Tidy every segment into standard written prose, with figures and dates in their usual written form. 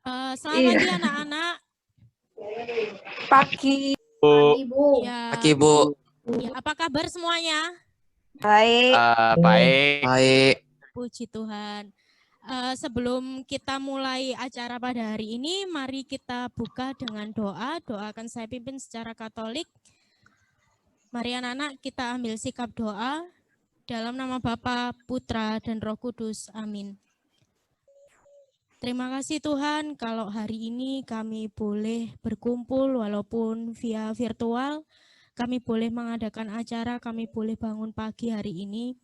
Selamat pagi anak-anak. Pagi. Ibu. Ya, Pagi, Bu. ya, apa kabar semuanya? Baik. Baik. Baik. Puji Tuhan. Sebelum kita mulai acara pada hari ini, mari kita buka dengan doa. Doa akan saya pimpin secara Katolik. Mari anak-anak kita ambil sikap doa dalam nama Bapa, Putra, dan Roh Kudus. Amin. Terima kasih Tuhan kalau hari ini kami boleh berkumpul walaupun via virtual. Kami boleh mengadakan acara, kami boleh bangun pagi hari ini.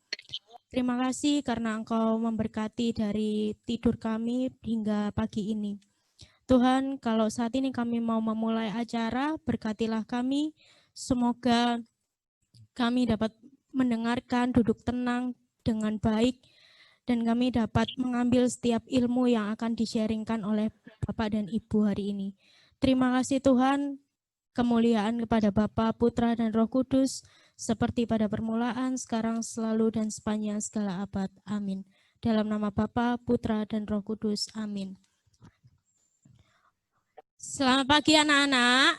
Terima kasih karena Engkau memberkati dari tidur kami hingga pagi ini. Tuhan, kalau saat ini kami mau memulai acara, berkatilah kami. Semoga kami dapat mendengarkan, duduk tenang dengan baik, dan kami dapat mengambil setiap ilmu yang akan di-sharingkan oleh Bapak dan Ibu hari ini. Terima kasih Tuhan, kemuliaan kepada Bapa, Putra, dan Roh Kudus, seperti pada permulaan, sekarang, selalu, dan sepanjang segala abad. Amin. Dalam nama Bapa, Putra, dan Roh Kudus. Amin. Selamat pagi anak-anak.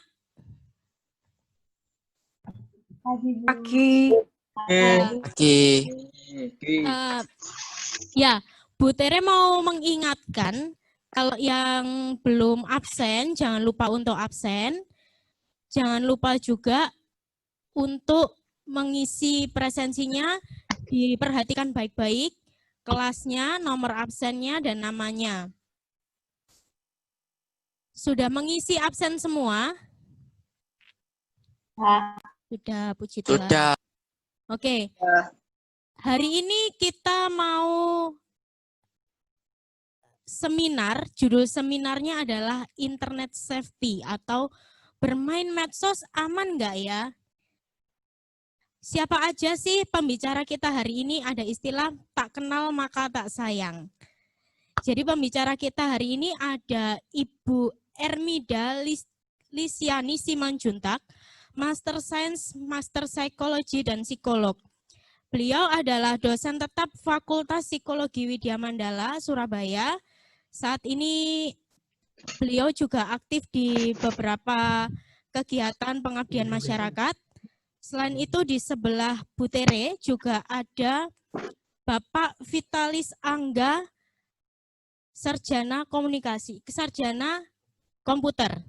Pagi. Pagi. Ya, Bu Tere mau mengingatkan, kalau yang belum absen, jangan lupa untuk absen. Jangan lupa juga untuk mengisi presensinya, diperhatikan baik-baik, kelasnya, nomor absennya, dan namanya. Sudah mengisi absen semua? Sudah, puji Tuhan. Sudah. Oke. Hari ini kita mau seminar, judul seminarnya adalah Internet Safety atau bermain medsos aman nggak ya? Siapa aja sih pembicara kita hari ini? Ada istilah tak kenal maka tak sayang. Jadi pembicara kita hari ini ada Ibu Ermida Lisiani Simanjuntak, Master Science, Master Psychology, dan Psikolog. Beliau adalah dosen tetap Fakultas Psikologi Widya Mandala, Surabaya. Saat ini beliau juga aktif di beberapa kegiatan pengabdian masyarakat. Selain itu di sebelah Bu Tere juga ada Bapak Vitalis Angga, Sarjana Komunikasi, Sarjana Komputer.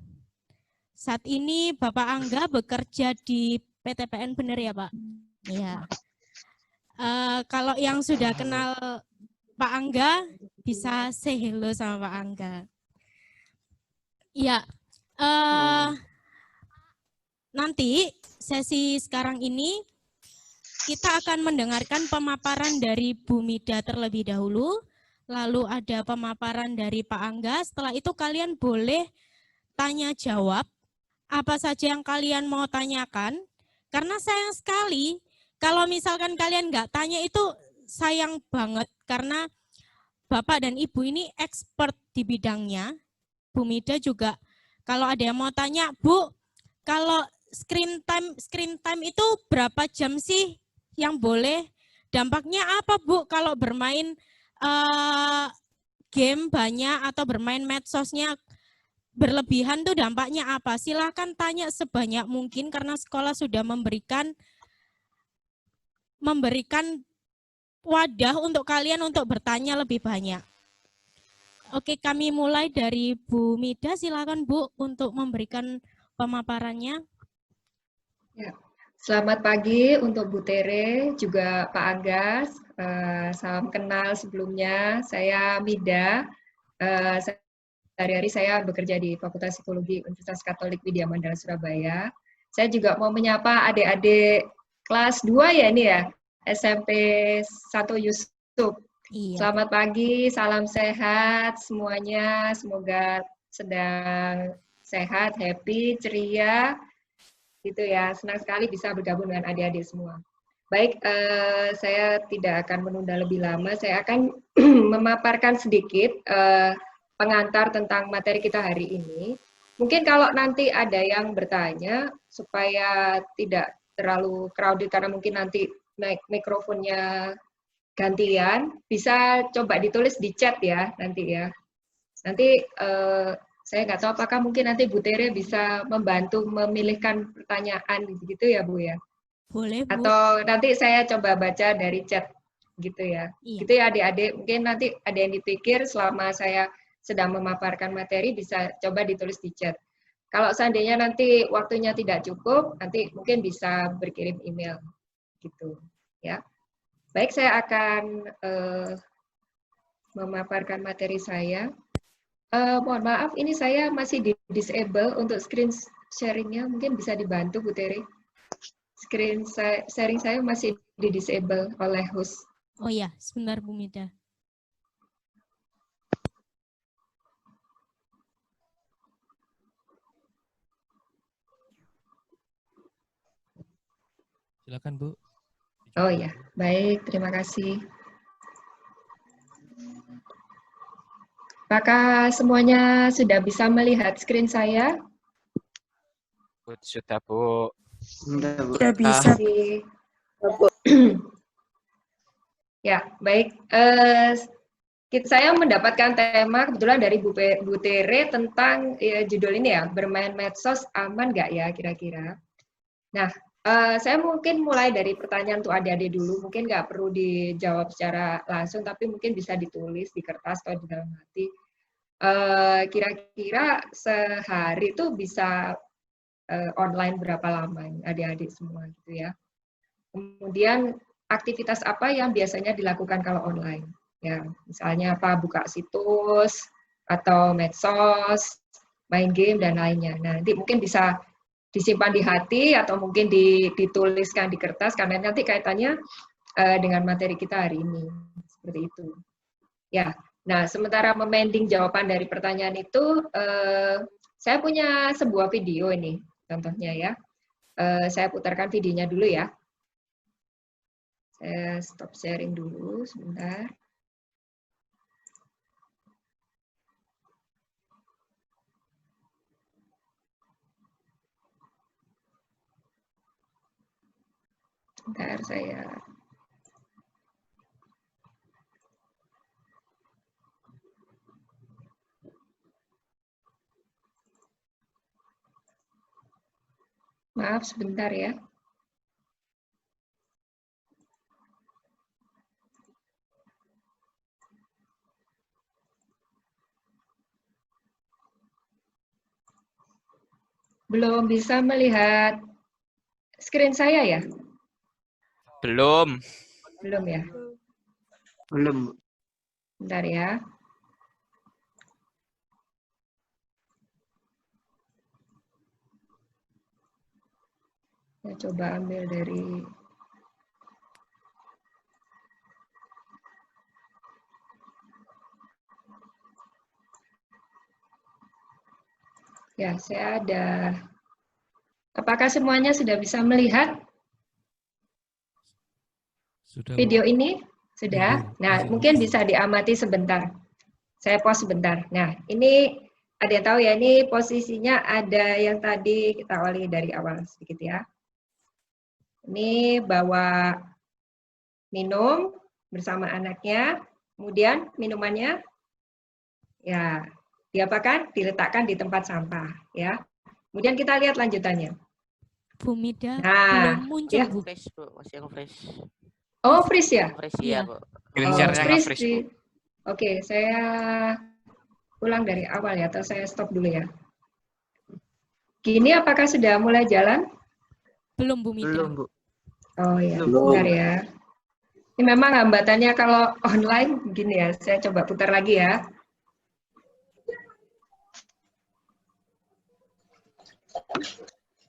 Saat ini Bapak Angga bekerja di PTPN, benar ya Pak? Iya. Kalau yang sudah kenal Pak Angga, bisa say hello sama Pak Angga. Ya, nanti sesi sekarang ini kita akan mendengarkan pemaparan dari Bu Mida terlebih dahulu, lalu ada pemaparan dari Pak Angga. Setelah itu kalian boleh tanya jawab apa saja yang kalian mau tanyakan, karena sayang sekali kalau misalkan kalian nggak tanya itu sayang banget, karena Bapak dan Ibu ini expert di bidangnya. Bu Mida juga, kalau ada yang mau tanya, Bu, kalau screen time itu berapa jam sih yang boleh? Dampaknya apa Bu kalau bermain game banyak atau bermain medsosnya berlebihan tuh dampaknya apa? Silakan tanya sebanyak mungkin karena sekolah sudah memberikan wadah untuk kalian untuk bertanya lebih banyak. Oke, kami mulai dari Bu Mida. Silakan Bu untuk memberikan pemaparannya. Ya. Selamat pagi untuk Bu Tere, juga Pak Agas. Salam kenal sebelumnya. Saya Mida. Sehari-hari saya bekerja di Fakultas Psikologi Universitas Katolik Widya Mandala Surabaya. Saya juga mau menyapa adik-adik kelas 2 ya ini ya, SMP 1 Yusuf. Iya. Selamat pagi, salam sehat semuanya. Semoga sedang sehat, happy, ceria. Gitu ya, senang sekali bisa bergabung dengan adik-adik semua. Baik, saya tidak akan menunda lebih lama. Saya akan memaparkan sedikit pengantar tentang materi kita hari ini. Mungkin kalau nanti ada yang bertanya, supaya tidak terlalu crowded, karena mungkin nanti naik mikrofonnya gantian, bisa coba ditulis di chat ya, nanti ya. Nanti saya nggak tahu apakah mungkin nanti Bu Tere bisa membantu memilihkan pertanyaan gitu ya Bu ya. Boleh, Bu. Atau nanti saya coba baca dari chat gitu ya. Iya. Gitu ya adik-adik, mungkin nanti ada yang dipikir selama saya sedang memaparkan materi bisa coba ditulis di chat. Kalau seandainya nanti waktunya tidak cukup, nanti mungkin bisa berkirim email gitu ya. Baik, saya akan memaparkan materi saya. Mohon maaf, ini saya masih di disable untuk screen sharing-nya. Mungkin bisa dibantu, Bu Tere. Screen sharing saya masih di disable oleh host. Oh ya, sebentar Bu Mida. Silakan Bu. Oh ya, baik, terima kasih. Apakah semuanya sudah bisa melihat screen saya? Sudah, Bu. Sudah Terima bisa. kasih. Ya, baik. Saya mendapatkan tema kebetulan dari Bu Tere tentang judul ini ya, bermain medsos aman nggak ya kira-kira. Nah, saya mungkin mulai dari pertanyaan untuk adik-adik dulu, mungkin nggak perlu dijawab secara langsung, tapi mungkin bisa ditulis di kertas atau di dalam hati. Kira-kira sehari itu bisa online berapa lama adik-adik semua gitu ya. Kemudian aktivitas apa yang biasanya dilakukan kalau online? Ya, misalnya apa, buka situs atau medsos, main game dan lainnya. Nah, nanti mungkin bisa disimpan di hati atau mungkin dituliskan di kertas karena nanti kaitannya dengan materi kita hari ini. Seperti itu. Ya. Nah, sementara memending jawaban dari pertanyaan itu, saya punya sebuah video ini, contohnya ya. Saya putarkan videonya dulu ya. Saya stop sharing dulu sebentar. Sebentar saya. Maaf sebentar ya. Belum bisa melihat screen saya ya? Belum. Belum ya? Belum. Bentar ya. Saya coba ambil dari... Ya, saya ada... Apakah semuanya sudah bisa melihat Sudah, video Bu. ini? Sudah? Bu. Nah, Masih mungkin Bu. bisa diamati sebentar. Saya pause sebentar. Nah, ini ada yang tahu ya, ini posisinya ada yang tadi kita awali dari awal sedikit ya. Ini bawa minum bersama anaknya, kemudian minumannya ya diapakan? Diletakkan di tempat sampah ya. Kemudian kita lihat lanjutannya. Bu Mida Nah, belum muncul, ya. Bu. Fresh, Bu. Masih yang fresh. Oh, freeze ya? Fresh Iya. ya, Bu. Oh, Screen share-nya freeze nge-freeze, di... Bu. Oke, saya ulang dari awal ya, atau saya stop dulu ya. Gini apakah sudah mulai jalan? Belum, Bu Mida. Belum, Bu. Oh ya, Belum. bentar ya. Ini memang hambatannya kalau online gini ya, saya coba putar lagi ya.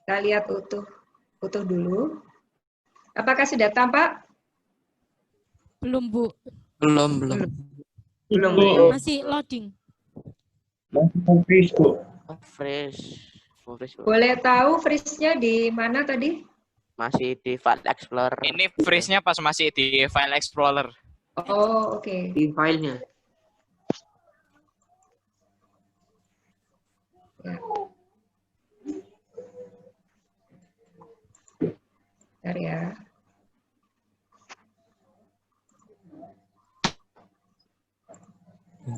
Kita lihat utuh dulu. Apakah sudah tampak? Belum, Bu. Belum. Belum, Bu. Masih loading. Fresh. Fresh, Bu. Boleh tahu freeze-nya di mana tadi? Masih di File Explorer. Ini freeze-nya pas masih di File Explorer. Oh, oke. Di filenya. Ya. Bentar ya.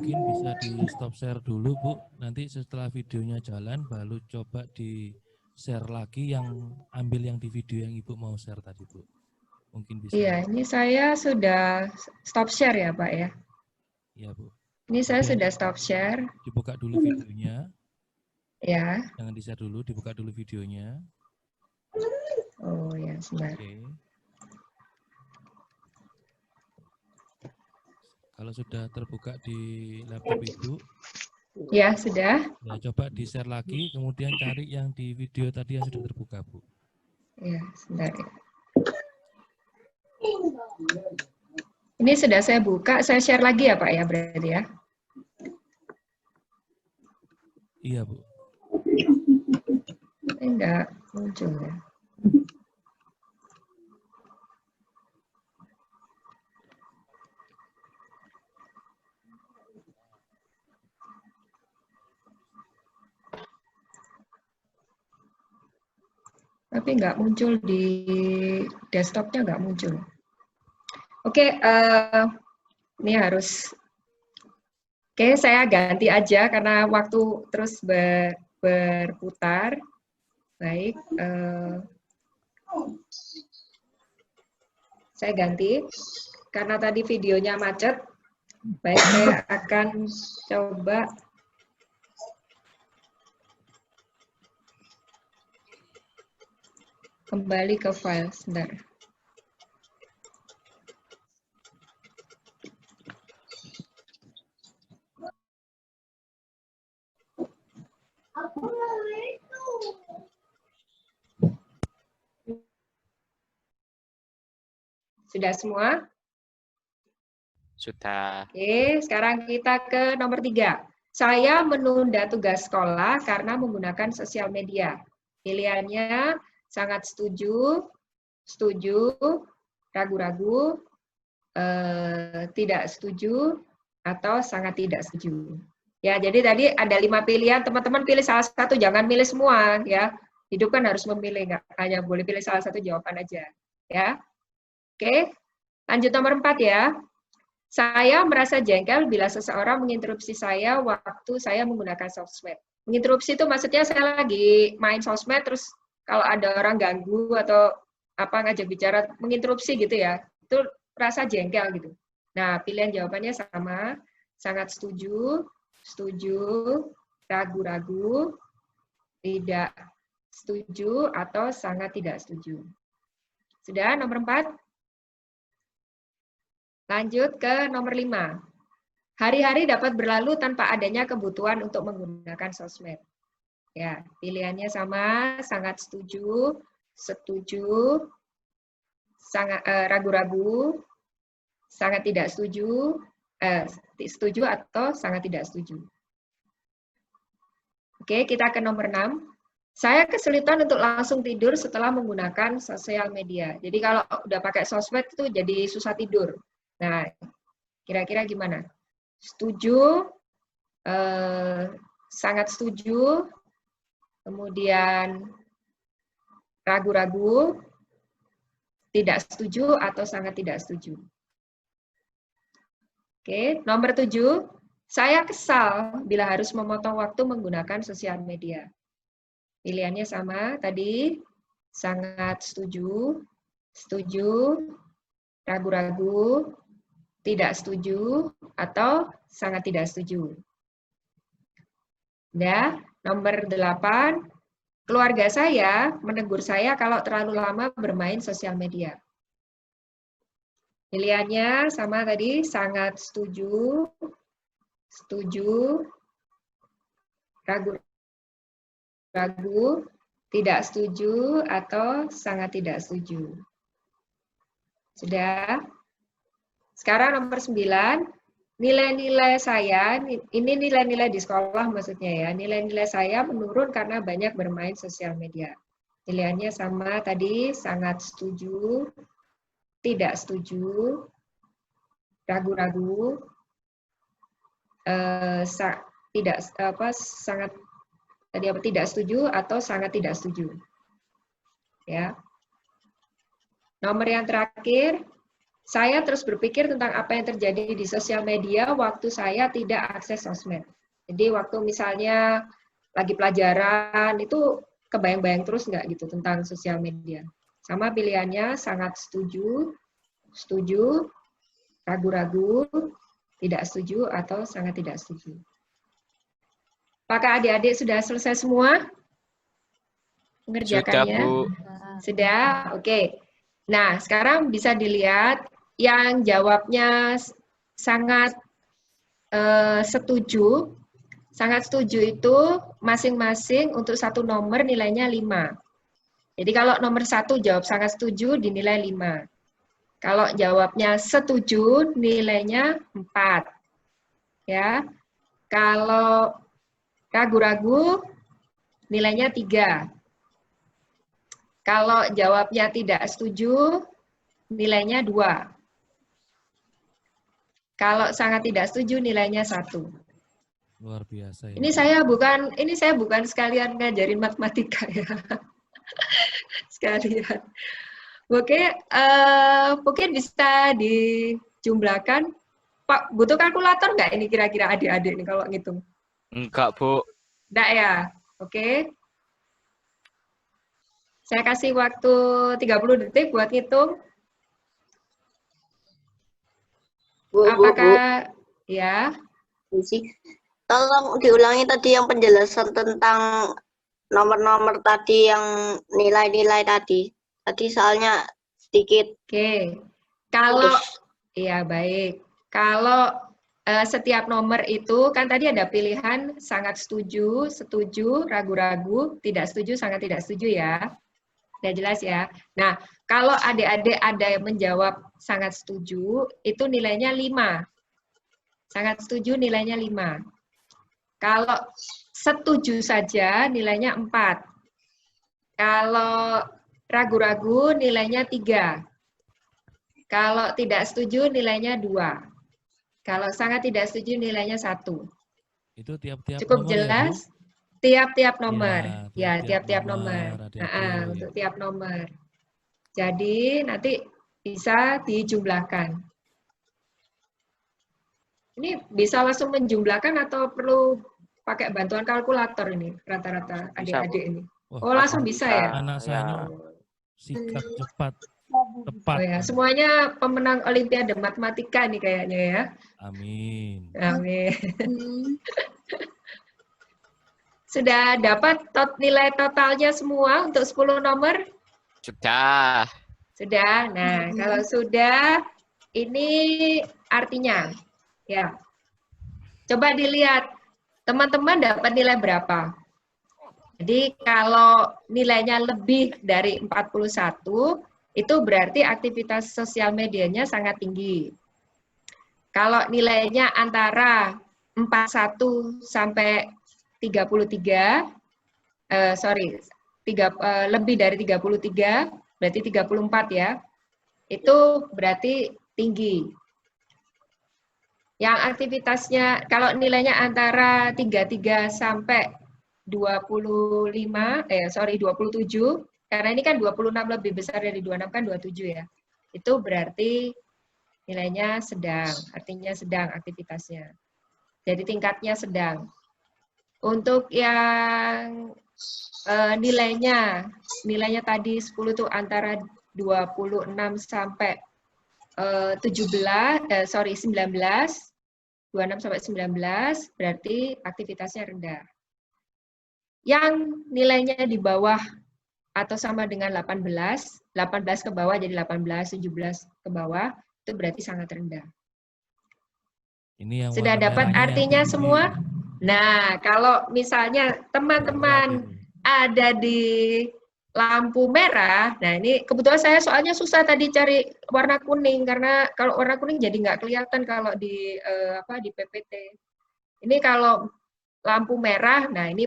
Mungkin bisa di stop share dulu, Bu. Nanti setelah videonya jalan, baru coba di share lagi yang ambil yang di video yang Ibu mau share tadi, Bu. Mungkin bisa. Iya, ini saya sudah stop share ya, Pak ya. Iya, Bu. Ini saya Kemudian sudah stop share. dibuka dulu videonya. Ya. Jangan di-share dulu, dibuka dulu videonya. Oh ya, sebentar. Oke. Kalau sudah terbuka di laptop Ibu, Ya, sudah. ya coba di-share lagi, kemudian cari yang di video tadi yang sudah terbuka, Bu. Ya, sebentar. Ini sudah saya buka, saya share lagi ya Pak ya berarti ya. Iya, Bu. Enggak muncul ya. Tapi nggak muncul di desktopnya, nggak muncul. Oke, ini harus. Oke, saya ganti aja karena waktu terus berputar. Baik, saya ganti karena tadi videonya macet. Baik, saya akan coba kembali ke file. Sebentar. Sudah semua? Sudah. Oke, sekarang kita ke nomor 3. Saya menunda tugas sekolah karena menggunakan sosial media. Pilihannya sangat setuju, setuju, ragu-ragu, tidak setuju, atau sangat tidak setuju. Ya, jadi tadi ada 5 pilihan, teman-teman pilih salah satu, jangan milih semua. Ya, hidup kan harus memilih, nggak hanya boleh pilih salah satu jawaban aja. Ya, oke. Lanjut nomor 4 ya. Saya merasa jengkel bila seseorang menginterupsi saya waktu saya menggunakan sosmed. Menginterupsi itu maksudnya saya lagi main sosmed, terus kalau ada orang ganggu atau apa ngajak bicara, menginterupsi gitu ya, itu rasa jengkel gitu. Nah, pilihan jawabannya sama, sangat setuju, setuju, ragu-ragu, tidak setuju, atau sangat tidak setuju. Sudah, nomor 4? Lanjut ke nomor 5. Hari-hari dapat berlalu tanpa adanya kebutuhan untuk menggunakan sosmed. Ya, pilihannya sama, sangat setuju, setuju, sangat ragu-ragu, sangat tidak setuju, setuju atau sangat tidak setuju. Oke, kita ke nomor 6. Saya kesulitan untuk langsung tidur setelah menggunakan sosial media. Jadi kalau udah pakai sosmed itu jadi susah tidur. Nah, kira-kira gimana? Setuju, sangat setuju, kemudian ragu-ragu, tidak setuju, atau sangat tidak setuju. Oke, nomor 7, saya kesal bila harus memotong waktu menggunakan sosial media. Pilihannya sama tadi, sangat setuju, setuju, ragu-ragu, tidak setuju, atau sangat tidak setuju. Ya, nomor 8, keluarga saya menegur saya kalau terlalu lama bermain sosial media. Pilihannya sama tadi, sangat setuju, setuju, ragu-ragu, tidak setuju, atau sangat tidak setuju. Sudah? Sekarang nomor 9, nilai-nilai saya, ini nilai-nilai di sekolah maksudnya ya, nilai-nilai saya menurun karena banyak bermain sosial media. Pilihannya sama tadi, sangat setuju, tidak setuju, ragu-ragu, tidak setuju atau sangat tidak setuju. Ya. Nomor yang terakhir, saya terus berpikir tentang apa yang terjadi di sosial media waktu saya tidak akses sosmed. Jadi waktu misalnya lagi pelajaran itu kebayang-bayang terus nggak gitu tentang sosial media. Sama pilihannya sangat setuju, setuju, ragu-ragu, tidak setuju, atau sangat tidak setuju. Apakah adik-adik sudah selesai semua mengerjakannya? Sudah, Bu. Sudah? Oke. Nah, sekarang bisa dilihat yang jawabnya sangat setuju. Sangat setuju itu masing-masing untuk satu nomor nilainya 5. Jadi kalau nomor 1 jawab sangat setuju dinilai 5. Kalau jawabnya setuju nilainya 4. Ya. Kalau ragu-ragu nilainya 3. Kalau jawabnya tidak setuju nilainya 2. Kalau sangat tidak setuju nilainya 1. Luar biasa Ini saya bukan sekalian ngajarin matematika ya. Sekalian. Oke, mungkin bisa dijumlahkan. Pak, butuh kalkulator nggak ini kira-kira adik-adik nih kalau ngitung? Enggak, Bu. Nggak ya? Oke. Saya kasih waktu 30 detik buat ngitung. Apakah ya? Tolong diulangi tadi yang penjelasan tentang nomor-nomor tadi yang nilai-nilai tadi. Tadi soalnya sedikit. Oke. Kalau ya baik. Kalau setiap nomor itu kan tadi ada pilihan sangat setuju, setuju, ragu-ragu, tidak setuju, sangat tidak setuju ya. Sudah jelas ya. Nah, kalau adik-adik ada yang menjawab sangat setuju, itu nilainya 5. Sangat setuju nilainya 5. Kalau setuju saja nilainya 4. Kalau ragu-ragu nilainya 3. Kalau tidak setuju nilainya 2. Kalau sangat tidak setuju nilainya 1. Itu tiap-tiap Cukup nomor jelas? ya, Bu? Tiap-tiap nomor. Ya, Ya, tiap-tiap nomor. adik-adik. Untuk tiap nomor. Jadi nanti bisa dijumlahkan. Ini bisa langsung menjumlahkan atau perlu pakai bantuan kalkulator ini rata-rata adik-adik ini? Wah, Oh, langsung bisa ya? Anak saya ini sikat cepat, tepat. Oh ya, semuanya pemenang Olimpiade Matematika nih kayaknya ya. Amin. Amin. Sudah dapat nilai totalnya semua untuk 10 nomor? Sudah. Sudah. Nah, kalau sudah, ini artinya. Ya. Coba dilihat, teman-teman dapat nilai berapa? Jadi kalau nilainya lebih dari 41, itu berarti aktivitas sosial medianya sangat tinggi. Kalau nilainya antara 41 sampai 33, lebih dari 33, berarti 34 ya, itu berarti tinggi. Yang aktivitasnya, kalau nilainya antara 33 sampai 27, karena ini kan 26 lebih besar dari 26 kan 27 ya, itu berarti nilainya sedang, artinya sedang aktivitasnya. Jadi tingkatnya sedang. Untuk yang nilainya tadi 10 itu antara 26 sampai 19, 26 sampai 19 berarti aktivitasnya rendah. Yang nilainya di bawah atau sama dengan 18 ke bawah jadi 18, 17 ke bawah, itu berarti sangat rendah. Ini yang Sudah warna dapat merahnya artinya yang tinggi. semua? Nah, kalau misalnya teman-teman ada di lampu merah, nah ini kebetulan saya soalnya susah tadi cari warna kuning, karena kalau warna kuning jadi nggak kelihatan kalau di PPT. Ini kalau lampu merah, nah ini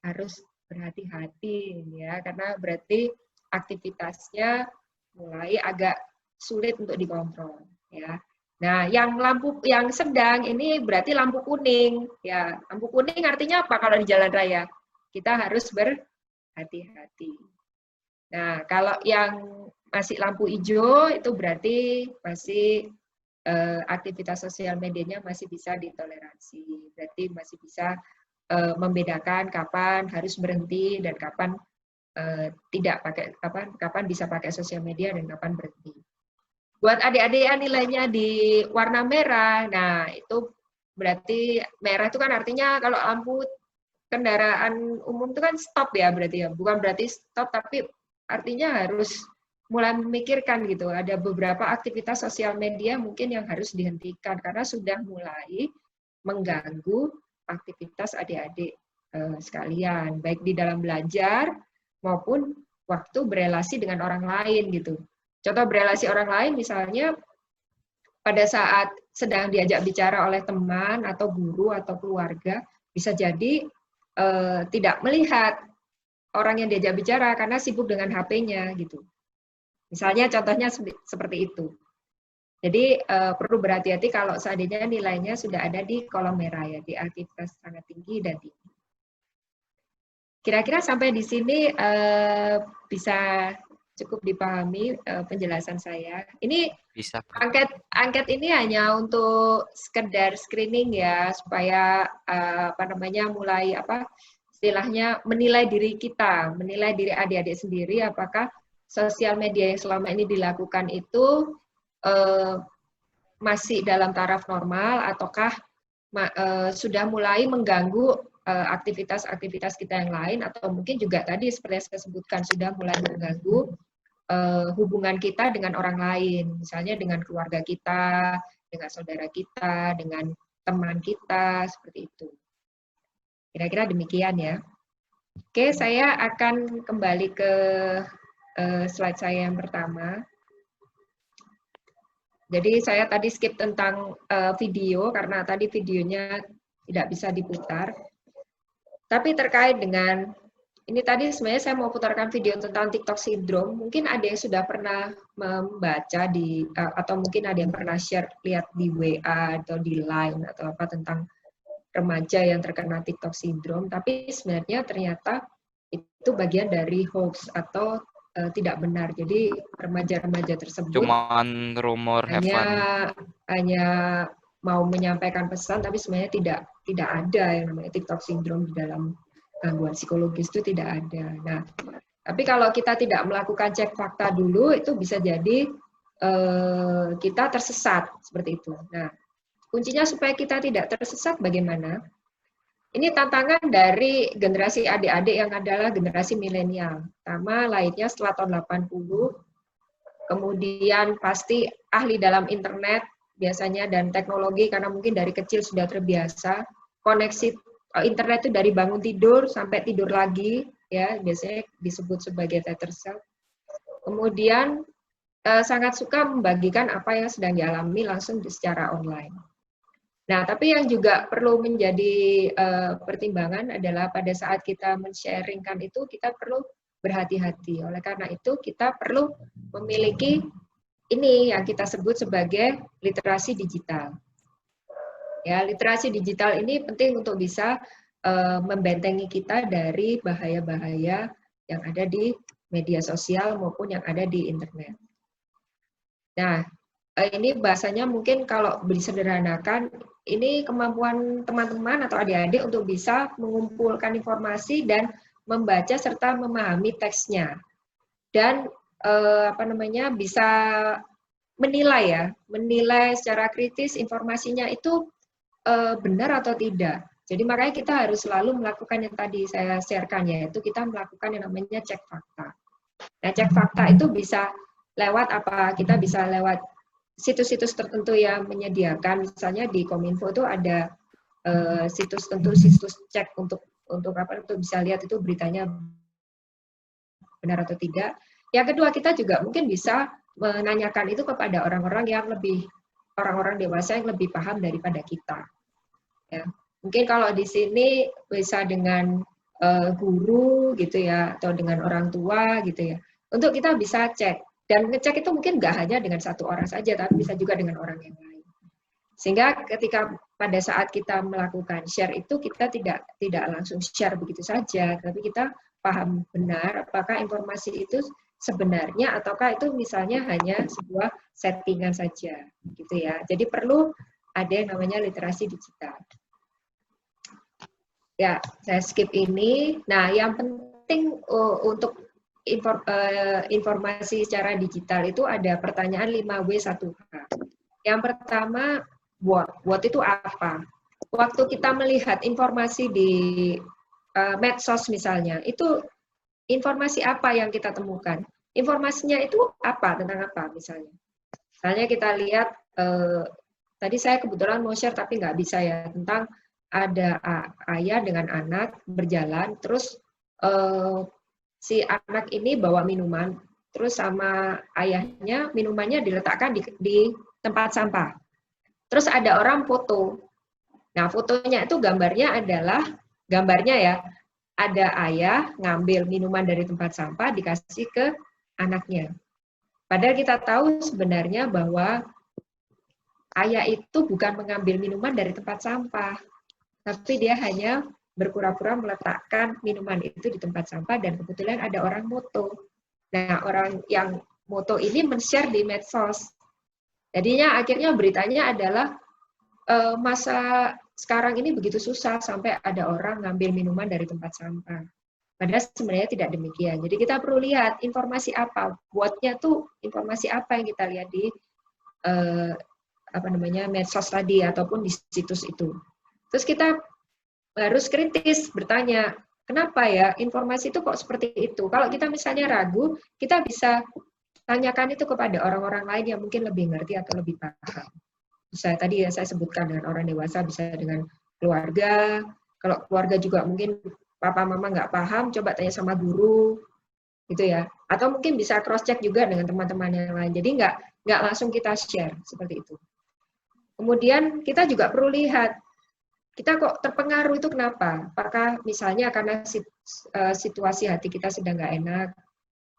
harus berhati-hati ya, karena berarti aktivitasnya mulai agak sulit untuk dikontrol ya. Nah, yang sedang ini berarti lampu kuning ya. Lampu kuning artinya apa kalau di jalan raya? Kita harus berhati-hati. Nah, kalau yang masih lampu hijau itu berarti masih aktivitas sosial medianya masih bisa ditoleransi. Berarti masih bisa membedakan kapan harus berhenti dan kapan tidak pakai, kapan bisa pakai sosial media dan kapan berhenti. Buat adik-adik yang nilainya di warna merah, nah itu berarti merah itu kan artinya kalau lampu kendaraan umum itu kan stop ya berarti ya, bukan berarti stop tapi artinya harus mulai memikirkan gitu. Ada beberapa aktivitas sosial media mungkin yang harus dihentikan karena sudah mulai mengganggu aktivitas adik-adik sekalian, baik di dalam belajar maupun waktu berelasi dengan orang lain gitu. Contoh berelasi orang lain misalnya pada saat sedang diajak bicara oleh teman atau guru atau keluarga, bisa jadi tidak melihat orang yang diajak bicara karena sibuk dengan HP-nya gitu. Misalnya contohnya seperti itu. Jadi perlu berhati-hati kalau seandainya nilainya sudah ada di kolom merah ya, di aktivitas sangat tinggi dan tinggi. Kira-kira sampai di sini bisa cukup dipahami penjelasan saya. Ini Bisa, Bu. angket ini hanya untuk sekedar screening ya, supaya mulai istilahnya menilai diri kita, menilai diri adik-adik sendiri apakah sosial media yang selama ini dilakukan itu masih dalam taraf normal ataukah sudah mulai mengganggu aktivitas-aktivitas kita yang lain, atau mungkin juga tadi seperti yang saya sebutkan sudah mulai mengganggu hubungan kita dengan orang lain, misalnya dengan keluarga kita, dengan saudara kita, dengan teman kita, seperti itu. Kira-kira demikian ya. Oke, saya akan kembali ke slide saya yang pertama. Jadi saya tadi skip tentang video karena tadi videonya tidak bisa diputar. Tapi terkait dengan ini tadi sebenarnya saya mau putarkan video tentang TikTok Syndrome. Mungkin ada yang sudah pernah membaca atau mungkin ada yang pernah share lihat di WA atau di Line atau apa tentang remaja yang terkena TikTok Syndrome. Tapi sebenarnya ternyata itu bagian dari hoax atau tidak benar. Jadi remaja-remaja tersebut Cuman rumor have fun. hanya mau menyampaikan pesan, tapi sebenarnya tidak ada yang namanya TikTok Syndrome di dalam gangguan psikologis, itu tidak ada. Nah, tapi kalau kita tidak melakukan cek fakta dulu, itu bisa jadi kita tersesat seperti itu. Nah, kuncinya supaya kita tidak tersesat bagaimana? Ini tantangan dari generasi adik-adik yang adalah generasi milenial. Pertama, lahirnya setelah tahun 80, kemudian pasti ahli dalam internet, biasanya dan teknologi karena mungkin dari kecil sudah terbiasa koneksi internet itu dari bangun tidur sampai tidur lagi ya, biasanya disebut sebagai tether cell. Kemudian sangat suka membagikan apa yang sedang dialami langsung secara online. Nah, tapi yang juga perlu menjadi pertimbangan adalah pada saat kita men-sharingkan itu kita perlu berhati-hati. Oleh karena itu kita perlu memiliki ini yang kita sebut sebagai literasi digital. Ya, literasi digital ini penting untuk bisa membentengi kita dari bahaya-bahaya yang ada di media sosial maupun yang ada di internet. Nah, ini bahasanya mungkin kalau disederhanakan, ini kemampuan teman-teman atau adik-adik untuk bisa mengumpulkan informasi dan membaca serta memahami teksnya. Dan bisa menilai ya, menilai secara kritis informasinya itu benar atau tidak. Jadi makanya kita harus selalu melakukan yang tadi saya sharekan, yaitu kita melakukan yang namanya cek fakta. Nah, cek fakta itu bisa lewat apa? Kita bisa lewat situs-situs tertentu yang menyediakan, misalnya di Kominfo itu ada situs cek untuk bisa lihat itu beritanya benar atau tidak. Yang kedua, kita juga mungkin bisa menanyakan itu kepada orang-orang dewasa yang lebih paham daripada kita. Ya. Mungkin kalau di sini bisa dengan guru gitu ya, atau dengan orang tua gitu ya. Untuk kita bisa cek. Dan ngecek itu mungkin nggak hanya dengan satu orang saja, tapi bisa juga dengan orang yang lain. Sehingga ketika pada saat kita melakukan share itu, kita tidak langsung share begitu saja, tapi kita paham benar apakah informasi itu sebenarnya ataukah itu misalnya hanya sebuah settingan saja gitu ya. Jadi perlu ada yang namanya literasi digital. Ya, saya skip ini. Nah, yang penting untuk informasi secara digital itu ada pertanyaan 5W1H. Yang pertama, what? What itu apa? Waktu kita melihat informasi di medsos misalnya, itu informasi apa yang kita temukan? Informasinya itu apa? Tentang apa misalnya? Misalnya kita lihat, tadi saya kebetulan mau share tapi nggak bisa ya, tentang ada ayah dengan anak berjalan, terus si anak ini bawa minuman, terus sama ayahnya minumannya diletakkan di tempat sampah. Terus ada orang foto. Nah, fotonya itu gambarnya ya, ada ayah ngambil minuman dari tempat sampah dikasih ke anaknya. Padahal kita tahu sebenarnya bahwa ayah itu bukan mengambil minuman dari tempat sampah, tapi dia hanya berpura-pura meletakkan minuman itu di tempat sampah dan kebetulan ada orang moto. Nah, orang yang moto ini men-share di medsos. Jadinya akhirnya beritanya adalah masa sekarang ini begitu susah sampai ada orang ngambil minuman dari tempat sampah. Padahal sebenarnya tidak demikian. Jadi kita perlu lihat informasi apa, buatnya tuh informasi apa yang kita lihat di medsos tadi ataupun di situs itu. Terus kita harus kritis bertanya, kenapa ya informasi itu kok seperti itu? Kalau kita misalnya ragu, kita bisa tanyakan itu kepada orang-orang lain yang mungkin lebih ngerti atau lebih paham. Bisa tadi ya saya sebutkan dengan orang dewasa, bisa dengan keluarga. Kalau keluarga juga mungkin papa mama nggak paham, coba tanya sama guru, gitu ya. Atau mungkin bisa cross check juga dengan teman-teman yang lain. Jadi nggak langsung kita share seperti itu. Kemudian kita juga perlu lihat, kita kok terpengaruh itu kenapa? Apakah misalnya karena situasi hati kita sedang nggak enak?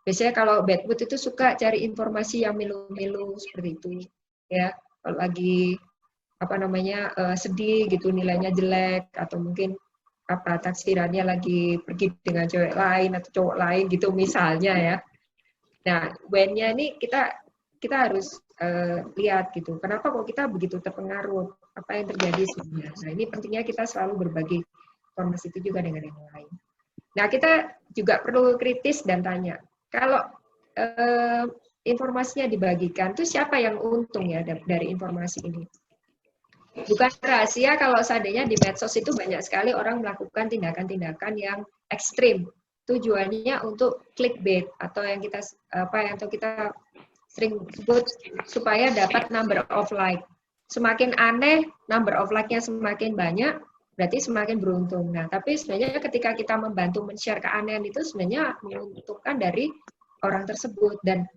Biasanya kalau bad mood itu suka cari informasi yang milu-milu seperti itu, ya. Kalau lagi sedih gitu, nilainya jelek atau mungkin taksirannya lagi pergi dengan cewek lain atau cowok lain gitu misalnya ya. Nah, when-nya ini kita harus lihat gitu. Kenapa kok kita begitu terpengaruh? Apa yang terjadi sebenarnya? Nah, ini pentingnya kita selalu berbagi informasi itu juga dengan yang lain. Nah, kita juga perlu kritis dan tanya, kalau informasinya dibagikan, itu siapa yang untung ya dari informasi ini? Bukan rahasia kalau seandainya di medsos itu banyak sekali orang melakukan tindakan-tindakan yang ekstrim. Tujuannya untuk clickbait atau yang kita sering sebut supaya dapat number of like. Semakin aneh, number of like-nya semakin banyak, berarti semakin beruntung. Nah, tapi sebenarnya ketika kita membantu men-share keanehan itu sebenarnya menguntungkan dari orang tersebut. Dan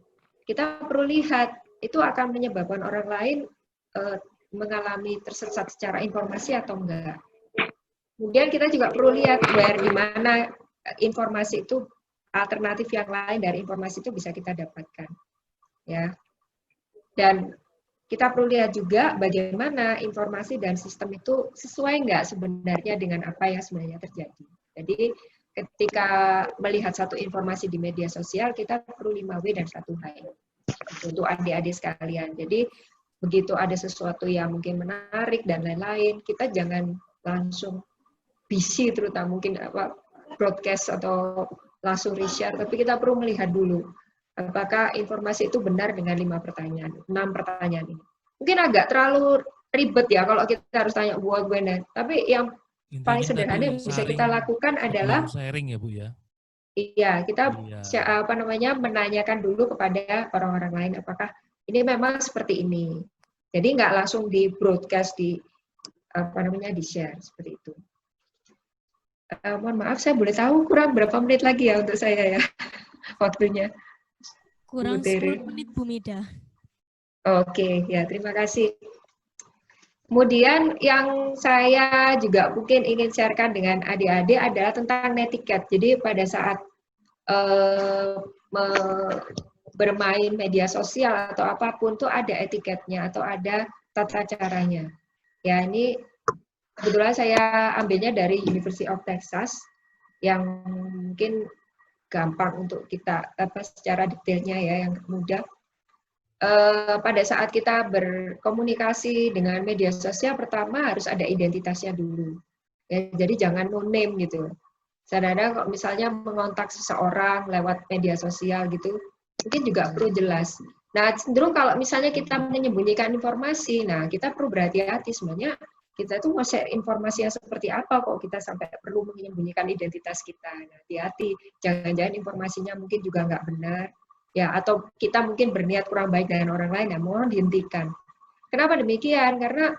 kita perlu lihat, itu akan menyebabkan orang lain mengalami tersesat secara informasi atau enggak. Kemudian kita juga perlu lihat di mana informasi itu, alternatif yang lain dari informasi itu bisa kita dapatkan. Ya. Dan kita perlu lihat juga bagaimana informasi dan sistem itu sesuai enggak sebenarnya dengan apa yang sebenarnya terjadi. Jadi ketika melihat satu informasi di media sosial, kita perlu 5W dan 1H untuk adik-adik sekalian. Jadi begitu ada sesuatu yang mungkin menarik dan lain-lain, kita jangan langsung busy, terutama mungkin broadcast atau langsung reshare, tapi kita perlu melihat dulu apakah informasi itu benar dengan 6 pertanyaan ini. Mungkin agak terlalu ribet ya kalau kita harus tanya buat gue, tapi yang paling sederhana yang bisa kita lakukan adalah sharing ya Bu ya. Iya, kita menanyakan dulu kepada orang-orang lain apakah ini memang seperti ini. Jadi nggak langsung di broadcast di share seperti itu. Mohon maaf, saya boleh tahu kurang berapa menit lagi ya untuk saya ya waktunya. Kurang 10 menit Bu Mida. Oke, ya terima kasih. Kemudian yang saya juga mungkin ingin sharekan dengan adik-adik adalah tentang netiquette. Jadi pada saat bermain media sosial atau apapun tuh ada etiketnya atau ada tata caranya. Ya ini kebetulan saya ambilnya dari University of Texas. yang mungkin gampang untuk kita secara detailnya ya, yang mudah. Pada saat kita berkomunikasi dengan media sosial, pertama harus ada identitasnya dulu. Ya, jadi jangan no name gitu. Kadang-kadang kalau misalnya mengontak seseorang lewat media sosial gitu, mungkin juga perlu jelas. Nah, cenderung kalau misalnya kita menyembunyikan informasi, nah kita perlu berhati-hati sebenarnya. Kita tuh mau share informasi yang seperti apa kok kita sampai perlu menyembunyikan identitas kita. Nah, hati-hati, jangan-jangan informasinya mungkin juga nggak benar. Ya, atau kita mungkin berniat kurang baik dengan orang lain, ya mohon dihentikan. Kenapa demikian? Karena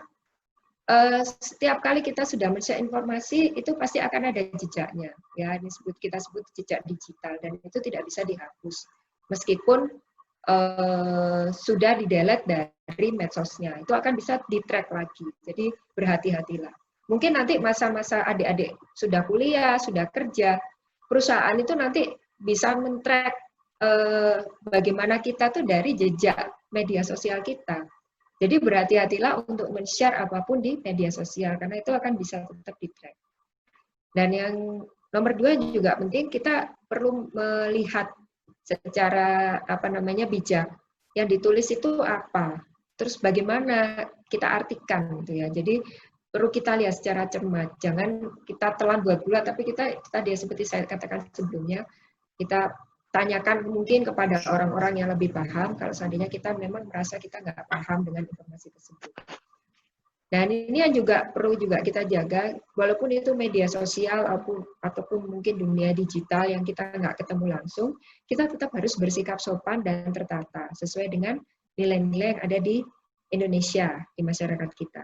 setiap kali kita sudah men-share informasi, itu pasti akan ada jejaknya. Ya, kita sebut jejak digital, dan itu tidak bisa dihapus. Meskipun sudah di-delete dari medsosnya, itu akan bisa di-track lagi. Jadi berhati-hatilah. Mungkin nanti masa-masa adik-adik sudah kuliah, sudah kerja, perusahaan itu nanti bisa men-track bagaimana kita tuh dari jejak media sosial kita. Jadi berhati-hatilah untuk men-share apapun di media sosial, karena itu akan bisa tetap di-track. Dan yang nomor 2 juga penting, kita perlu melihat secara bijak. Yang ditulis itu apa? Terus bagaimana kita artikan gitu ya. Jadi perlu kita lihat secara cermat. Jangan kita telan bulat-bulat, tapi kita tadi seperti saya katakan sebelumnya, kita tanyakan mungkin kepada orang-orang yang lebih paham kalau seandainya kita memang merasa kita nggak paham dengan informasi tersebut. Dan ini yang juga perlu juga kita jaga, walaupun itu media sosial ataupun mungkin dunia digital yang kita nggak ketemu langsung, kita tetap harus bersikap sopan dan tertata sesuai dengan nilai-nilai yang ada di Indonesia, di masyarakat kita.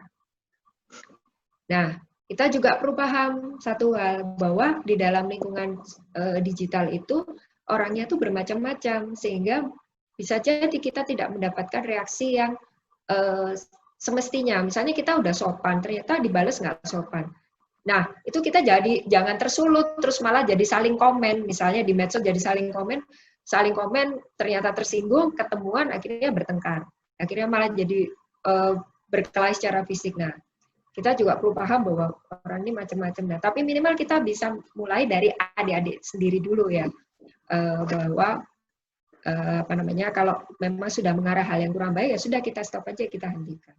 Nah, kita juga perlu paham satu hal, bahwa di dalam lingkungan digital itu orangnya tuh bermacam-macam, sehingga bisa jadi kita tidak mendapatkan reaksi yang semestinya. Misalnya kita udah sopan, ternyata dibalas nggak sopan. Nah, itu kita jangan tersulut, terus malah jadi saling komen. Misalnya di medsos jadi saling komen, ternyata tersinggung, ketemuan, akhirnya bertengkar. Akhirnya malah jadi berkelahi secara fisik. Nah, kita juga perlu paham bahwa orang ini macam-macam. Nah, tapi minimal kita bisa mulai dari adik-adik sendiri dulu ya. Bahwa kalau memang sudah mengarah hal yang kurang baik, ya sudah kita stop aja, kita hentikan.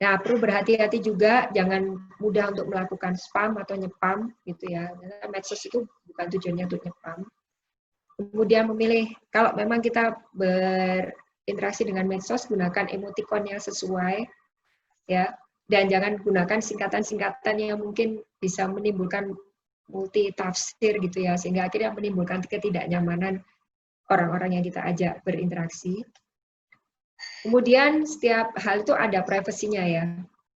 Nah, perlu berhati-hati juga, jangan mudah untuk melakukan spam atau nyepam gitu ya. Medsos itu bukan tujuannya untuk nyepam. Kemudian memilih, kalau memang kita berinteraksi dengan medsos, gunakan emoticon yang sesuai ya, dan jangan gunakan singkatan-singkatan yang mungkin bisa menimbulkan multi tafsir gitu ya, sehingga akhirnya menimbulkan ketidaknyamanan orang-orang yang kita ajak berinteraksi. Kemudian setiap hal itu ada privasinya ya,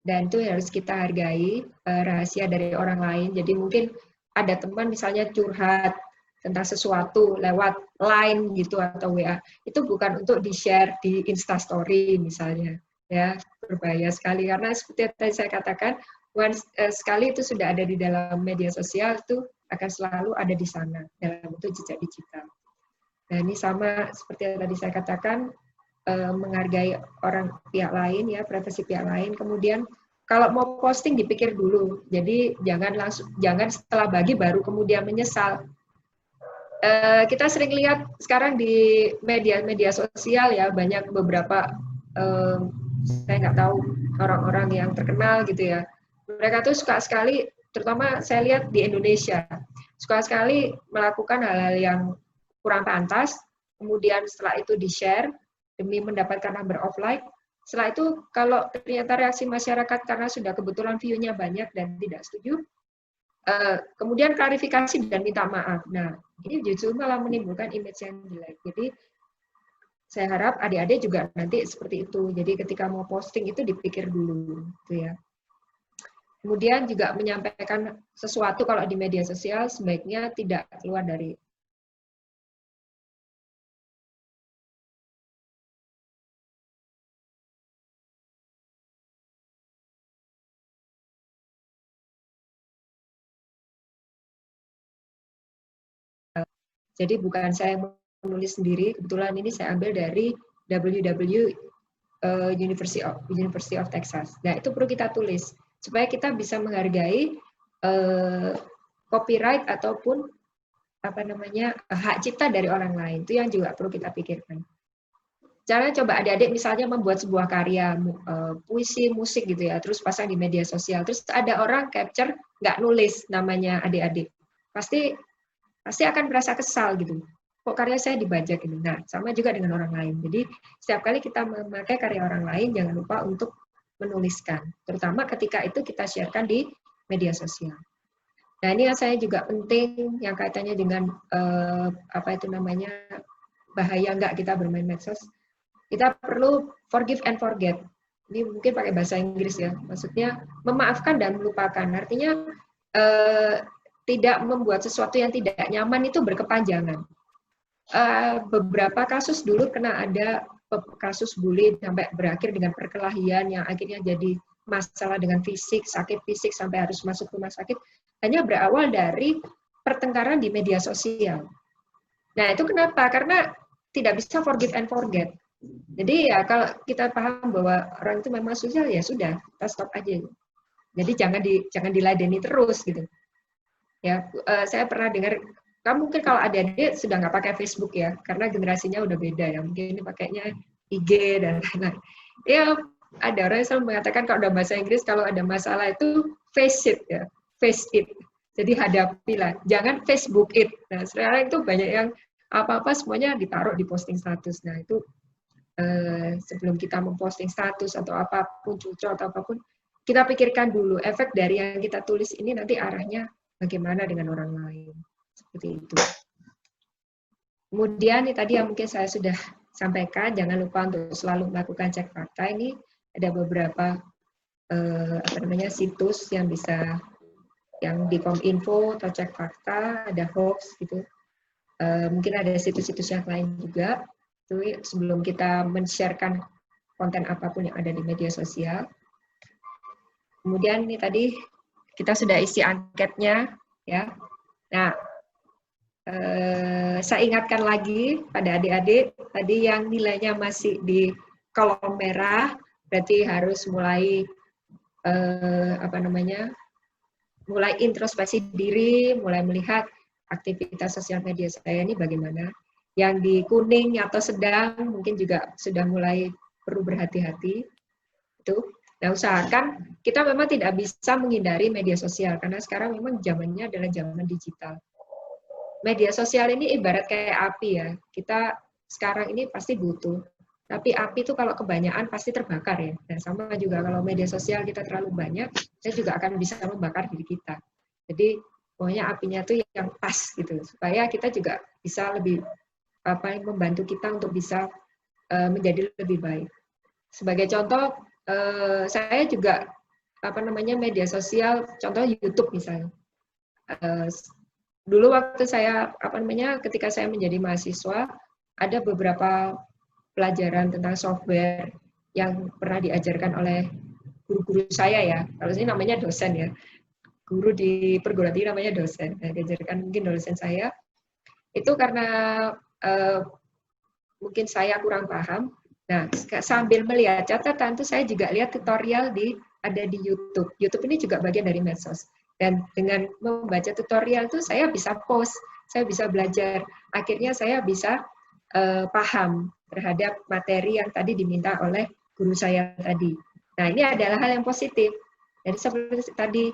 dan itu harus kita hargai, rahasia dari orang lain. Jadi mungkin ada teman misalnya curhat tentang sesuatu lewat Line gitu atau WA, itu bukan untuk di-share di Instastory misalnya, ya, berbahaya sekali karena seperti yang tadi saya katakan, sekali itu sudah ada di dalam media sosial, itu akan selalu ada di sana dalam bentuk jejak digital. Nah, ini sama seperti yang tadi saya katakan, menghargai orang pihak lain ya, privasi pihak lain. Kemudian kalau mau posting dipikir dulu. Jadi jangan setelah bagi baru kemudian menyesal. Kita sering lihat sekarang di media sosial ya, banyak beberapa saya nggak tahu orang-orang yang terkenal gitu ya. Mereka tuh suka sekali, terutama saya lihat di Indonesia, suka sekali melakukan hal-hal yang kurang pantas, kemudian setelah itu di-share demi mendapatkan number of like. Setelah itu, kalau ternyata reaksi masyarakat karena sudah kebetulan view-nya banyak dan tidak setuju, kemudian klarifikasi dan minta maaf. Nah, ini justru malah menimbulkan image yang jelek. Jadi, saya harap adik-adik juga nanti seperti itu. Jadi, ketika mau posting itu dipikir dulu, gitu ya. Kemudian juga menyampaikan sesuatu kalau di media sosial sebaiknya tidak keluar dari jadi bukan saya menulis sendiri, kebetulan ini saya ambil dari www University of Texas. Nah, itu perlu kita tulis supaya kita bisa menghargai copyright ataupun hak cipta dari orang lain. Itu yang juga perlu kita pikirkan. Caranya coba adik-adik misalnya membuat sebuah karya puisi, musik gitu ya, terus pasang di media sosial, terus ada orang capture nggak nulis namanya adik-adik, pasti akan merasa kesal gitu. Kok karya saya dibajak gitu. Nah, sama juga dengan orang lain. Jadi setiap kali kita memakai karya orang lain, jangan lupa untuk menuliskan, terutama ketika itu kita sharekan di media sosial. Nah, ini yang saya juga penting yang kaitannya dengan bahaya nggak kita bermain medsos. Kita perlu forgive and forget. Ini mungkin pakai bahasa Inggris ya. Maksudnya memaafkan dan melupakan. Artinya tidak membuat sesuatu yang tidak nyaman itu berkepanjangan. Beberapa kasus dulu kena ada kasus bully sampai berakhir dengan perkelahian yang akhirnya jadi masalah dengan fisik, sakit fisik sampai harus masuk rumah sakit, hanya berawal dari pertengkaran di media sosial. Nah, itu kenapa? Karena tidak bisa forgive and forget. Jadi ya kalau kita paham bahwa orang itu memang sosial, ya sudah, kita stop aja. Jadi jangan diladeni terus gitu. Ya, saya pernah dengar, kamu mungkin kalau adik-adik sudah nggak pakai Facebook ya, karena generasinya udah beda ya. Mungkin ini pakainya IG dan lain-lain. Ya, ada orang yang selalu mengatakan kalau dalam bahasa Inggris kalau ada masalah itu face it ya, face it. Jadi hadapilah, jangan Facebook it. Nah, sekarang itu banyak yang apa-apa semuanya ditaruh di posting status. Nah, itu sebelum kita memposting status atau apapun, cucu atau apapun, kita pikirkan dulu efek dari yang kita tulis ini nanti arahnya bagaimana dengan orang lain. Seperti itu. Kemudian ini tadi yang mungkin saya sudah sampaikan, jangan lupa untuk selalu melakukan cek fakta. Ini ada beberapa situs yang bisa, yang di Kominfo atau cek fakta, ada hoax gitu. Mungkin ada situs-situs yang lain juga. Itu sebelum kita men-sharekan konten apapun yang ada di media sosial. Kemudian ini tadi kita sudah isi anketnya, ya. Nah, saya ingatkan lagi pada adik-adik tadi yang nilainya masih di kolom merah, berarti harus mulai mulai introspeksi diri, mulai melihat aktivitas sosial media saya ini bagaimana. Yang di kuning atau sedang mungkin juga sudah mulai perlu berhati-hati. Itu. Nah, usahakan kita memang tidak bisa menghindari media sosial karena sekarang memang zamannya adalah zaman digital. Media sosial ini ibarat kayak api ya. Kita sekarang ini pasti butuh. Tapi api itu kalau kebanyakan pasti terbakar ya. Dan sama juga kalau media sosial kita terlalu banyak, saya juga akan bisa membakar diri kita. Jadi pokoknya apinya itu yang pas gitu, supaya kita juga bisa lebih membantu kita untuk bisa menjadi lebih baik. Sebagai contoh, saya juga media sosial, contoh YouTube misalnya. Dulu waktu saya ketika saya menjadi mahasiswa, ada beberapa pelajaran tentang software yang pernah diajarkan oleh guru-guru saya ya. Kalau ini namanya dosen ya. Guru di perguruan tinggi namanya dosen. Nah, diajarkan mungkin dosen saya. Itu karena mungkin saya kurang paham. Nah, sambil melihat catatan itu saya juga lihat tutorial ada di YouTube. YouTube ini juga bagian dari medsos. Dan dengan membaca tutorial itu saya bisa post, saya bisa belajar. Akhirnya saya bisa paham terhadap materi yang tadi diminta oleh guru saya tadi. Nah, ini adalah hal yang positif. Jadi seperti tadi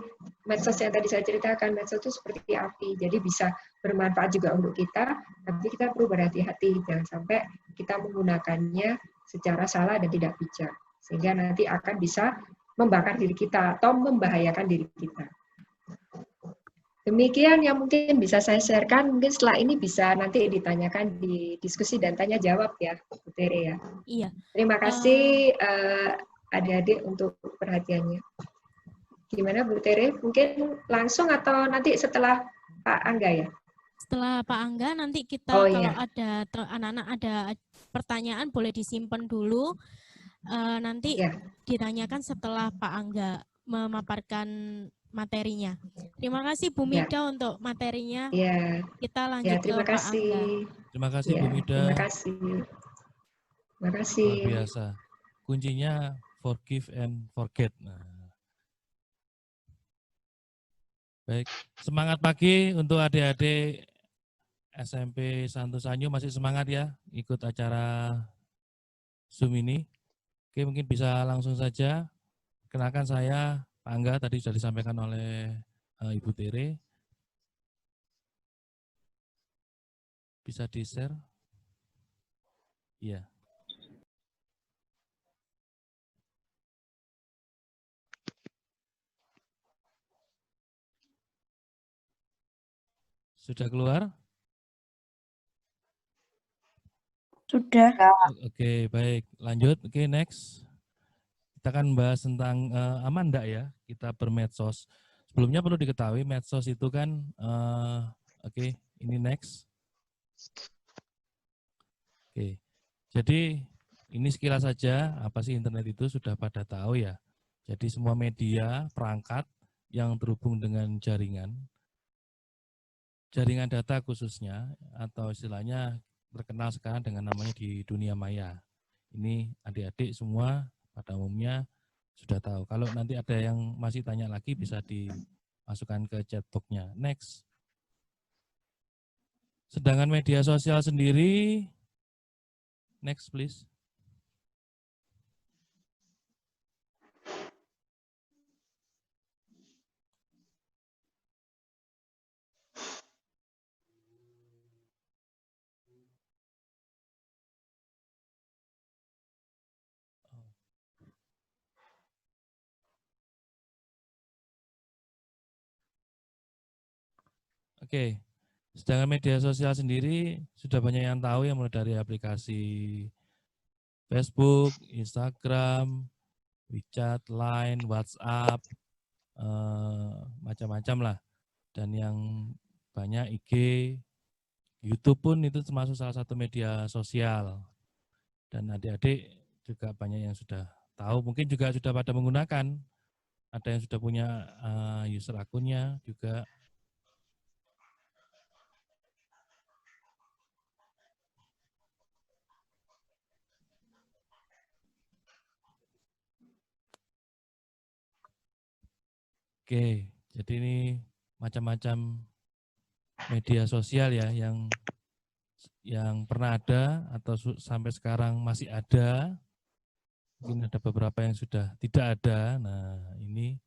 medsos yang tadi saya ceritakan, medsos itu seperti api, jadi bisa bermanfaat juga untuk kita, tapi kita perlu berhati-hati, jangan sampai kita menggunakannya secara salah dan tidak bijak, sehingga nanti akan bisa membakar diri kita atau membahayakan diri kita. Demikian yang mungkin bisa saya sharekan, mungkin setelah ini bisa nanti ditanyakan di diskusi dan tanya jawab ya, Bu Tere ya. Iya. Terima kasih adik-adik untuk perhatiannya. Gimana Bu Tere? Mungkin langsung atau nanti setelah Pak Angga ya? Setelah Pak Angga nanti kita kalau ada anak-anak ada pertanyaan boleh disimpan dulu. Nanti ditanyakan setelah Pak Angga memaparkan materinya. Terima kasih Bu Mida untuk materinya. Kita lanjut ke Pak Angga. Terima kasih Bu Mida. Terima kasih. Terima kasih. Luar biasa. Kuncinya forgive and forget. Nah. Baik, semangat pagi untuk adik-adik SMP Santo Sanyo, masih semangat ya ikut acara Zoom ini. Oke, mungkin bisa langsung saja. Kenalkan saya Pak Angga, tadi sudah disampaikan oleh Ibu Tere. Bisa di-share? Iya. Sudah keluar? Sudah. Oke, baik. Lanjut. Oke, next. Kita akan bahas tentang aman enggak ya kita bermedsos. Sebelumnya perlu diketahui medsos itu kan, oke, ini next. Oke, jadi ini sekilas saja apa sih internet itu sudah pada tahu ya. Jadi semua media, perangkat yang terhubung dengan jaringan data khususnya, atau istilahnya terkenal sekarang dengan namanya di dunia maya. Ini adik-adik semua pada umumnya sudah tahu. Kalau nanti ada yang masih tanya lagi bisa dimasukkan ke chat box-nya. Next. Sedangkan media sosial sendiri, next please. Oke, sedangkan media sosial sendiri sudah banyak yang tahu ya, mulai dari aplikasi Facebook, Instagram, WeChat, Line, WhatsApp, macam-macam lah. Dan yang banyak IG, YouTube pun itu termasuk salah satu media sosial. Dan adik-adik juga banyak yang sudah tahu, mungkin juga sudah pada menggunakan. Ada yang sudah punya user akunnya juga. Oke, jadi ini macam-macam media sosial ya yang pernah ada atau sampai sekarang masih ada. Mungkin ada beberapa yang sudah tidak ada. Nah, ini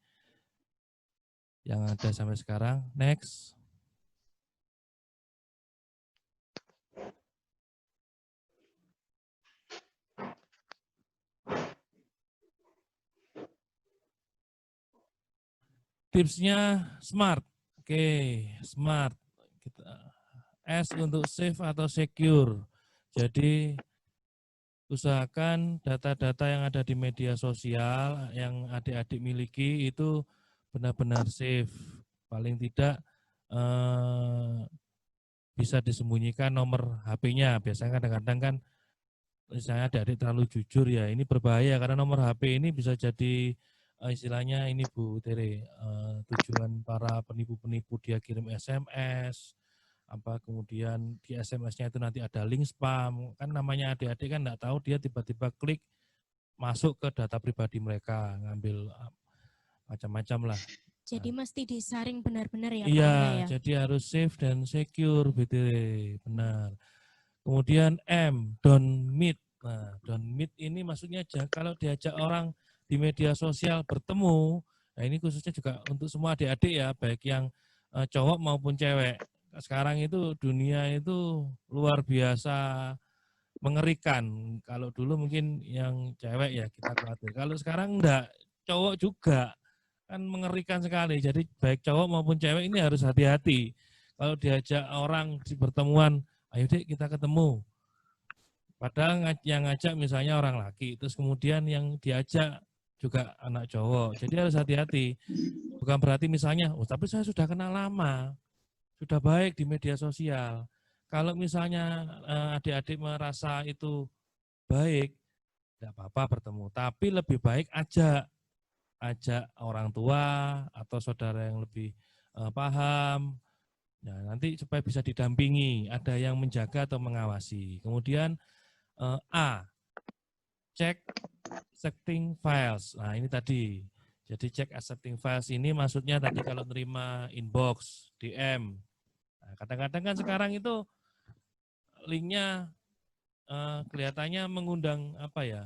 yang ada sampai sekarang. Next. Tipsnya smart. Oke, smart. S untuk safe atau secure. Jadi usahakan data-data yang ada di media sosial yang adik-adik miliki itu benar-benar safe. Paling tidak bisa disembunyikan nomor HP-nya. Biasanya kadang-kadang kan misalnya adik-adik terlalu jujur ya, ini berbahaya karena nomor HP ini bisa jadi istilahnya ini Bu Tere, tujuan para penipu-penipu, dia kirim SMS, kemudian di SMS-nya itu nanti ada link spam, kan namanya adik-adik kan nggak tahu, dia tiba-tiba klik masuk ke data pribadi mereka, ngambil macam-macam lah. Jadi mesti disaring benar-benar ya Pak Iya, Angga ya? jadi harus safe dan secure, Bu Tere, benar. Kemudian M, don't meet. Nah, don't meet ini maksudnya kalau diajak orang di media sosial bertemu, nah ini khususnya juga untuk semua adik-adik ya, baik yang cowok maupun cewek. Sekarang itu dunia itu luar biasa mengerikan. Kalau dulu mungkin yang cewek ya kita khawatir. Kalau sekarang enggak, cowok juga kan mengerikan sekali. Jadi baik cowok maupun cewek ini harus hati-hati. Kalau diajak orang di pertemuan, ayo dek kita ketemu. Padahal yang ngajak misalnya orang laki, terus kemudian yang diajak juga anak cowok. Jadi harus hati-hati. Bukan berarti misalnya, oh tapi saya sudah kenal lama, sudah baik di media sosial. Kalau misalnya adik-adik merasa itu baik, tidak apa-apa bertemu. Tapi lebih baik ajak orang tua atau saudara yang lebih paham. Nah, nanti supaya bisa didampingi, ada yang menjaga atau mengawasi. Kemudian A, cek setting files. Nah, ini tadi. Jadi check accepting files ini maksudnya tadi kalau terima inbox, DM. Nah, kadang-kadang kan sekarang itu linknya kelihatannya mengundang apa ya?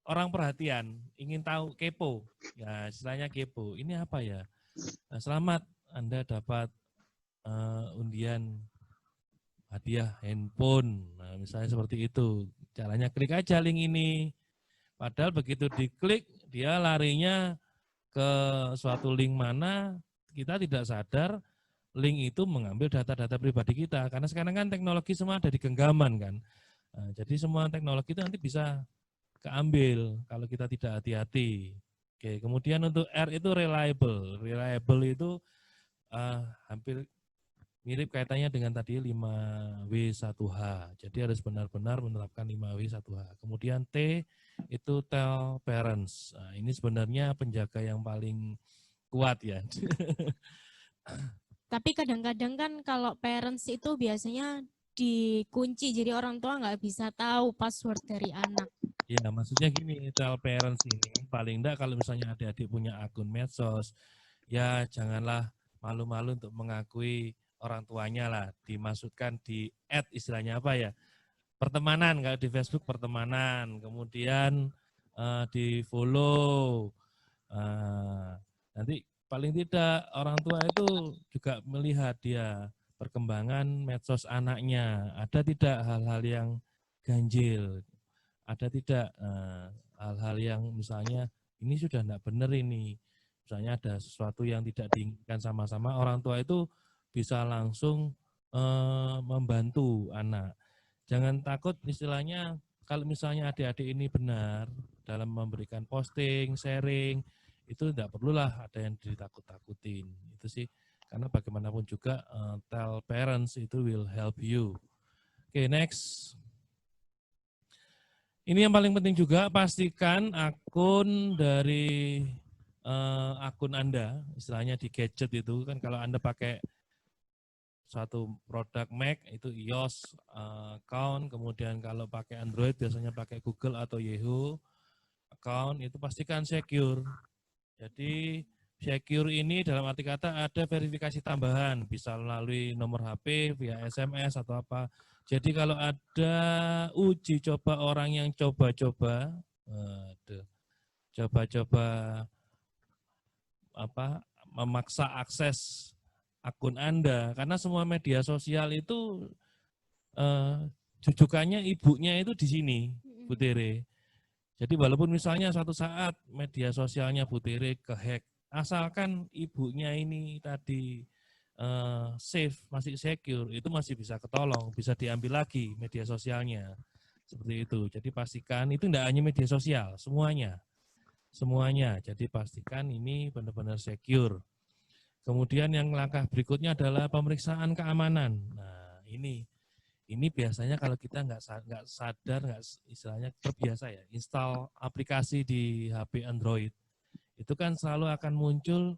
Orang perhatian, ingin tahu, kepo. Ya, istilahnya kepo. Ini apa ya? Nah, selamat Anda dapat undian hadiah handphone. Nah, misalnya seperti itu. Caranya klik aja link ini. Padahal begitu diklik, dia larinya ke suatu link mana, kita tidak sadar link itu mengambil data-data pribadi kita. Karena sekarang kan teknologi semua ada di genggaman kan. Nah, jadi semua teknologi itu nanti bisa keambil kalau kita tidak hati-hati. Oke, kemudian untuk R itu reliable. Reliable itu hampir mirip kaitannya dengan tadi 5W1H. Jadi harus benar-benar menerapkan 5W1H. Kemudian T itu tell parents. Nah, ini sebenarnya penjaga yang paling kuat ya. Tapi kadang-kadang kan kalau parents itu biasanya dikunci, jadi orang tua nggak bisa tahu password dari anak. Ya, maksudnya gini, tell parents ini paling enggak kalau misalnya adik-adik punya akun medsos, ya janganlah malu-malu untuk mengakui orang tuanya lah, dimasukkan di add istilahnya apa ya, pertemanan, kalau di Facebook pertemanan, kemudian di follow, nanti paling tidak orang tua itu juga melihat dia perkembangan medsos anaknya, ada tidak hal-hal yang ganjil, ada tidak hal-hal yang misalnya ini sudah tidak benar ini, misalnya ada sesuatu yang tidak diinginkan sama-sama, orang tua itu bisa langsung membantu anak. Jangan takut istilahnya kalau misalnya adik-adik ini benar dalam memberikan posting, sharing, itu tidak perlulah ada yang ditakut-takutin. Itu sih, karena bagaimanapun juga tell parents itu will help you. Oke, next. Ini yang paling penting juga, pastikan akun dari akun Anda, istilahnya di gadget itu, kan kalau Anda pakai suatu produk Mac itu iOS account, kemudian kalau pakai Android biasanya pakai Google atau Yahoo account, itu pastikan secure. Jadi secure ini dalam arti kata ada verifikasi tambahan, bisa melalui nomor HP, via SMS atau apa. Jadi kalau ada uji coba orang yang coba-coba memaksa akses akun Anda, karena semua media sosial itu jujukannya ibunya itu di sini, Bu Tere. Jadi walaupun misalnya suatu saat media sosialnya Bu Tere kehack, asalkan ibunya ini tadi safe, masih secure, itu masih bisa ketolong, bisa diambil lagi media sosialnya. Seperti itu. Jadi pastikan itu tidak hanya media sosial, semuanya. Jadi pastikan ini benar-benar secure. Kemudian yang langkah berikutnya adalah pemeriksaan keamanan. Nah, ini biasanya kalau kita nggak sadar, nggak istilahnya terbiasa ya, install aplikasi di HP Android, itu kan selalu akan muncul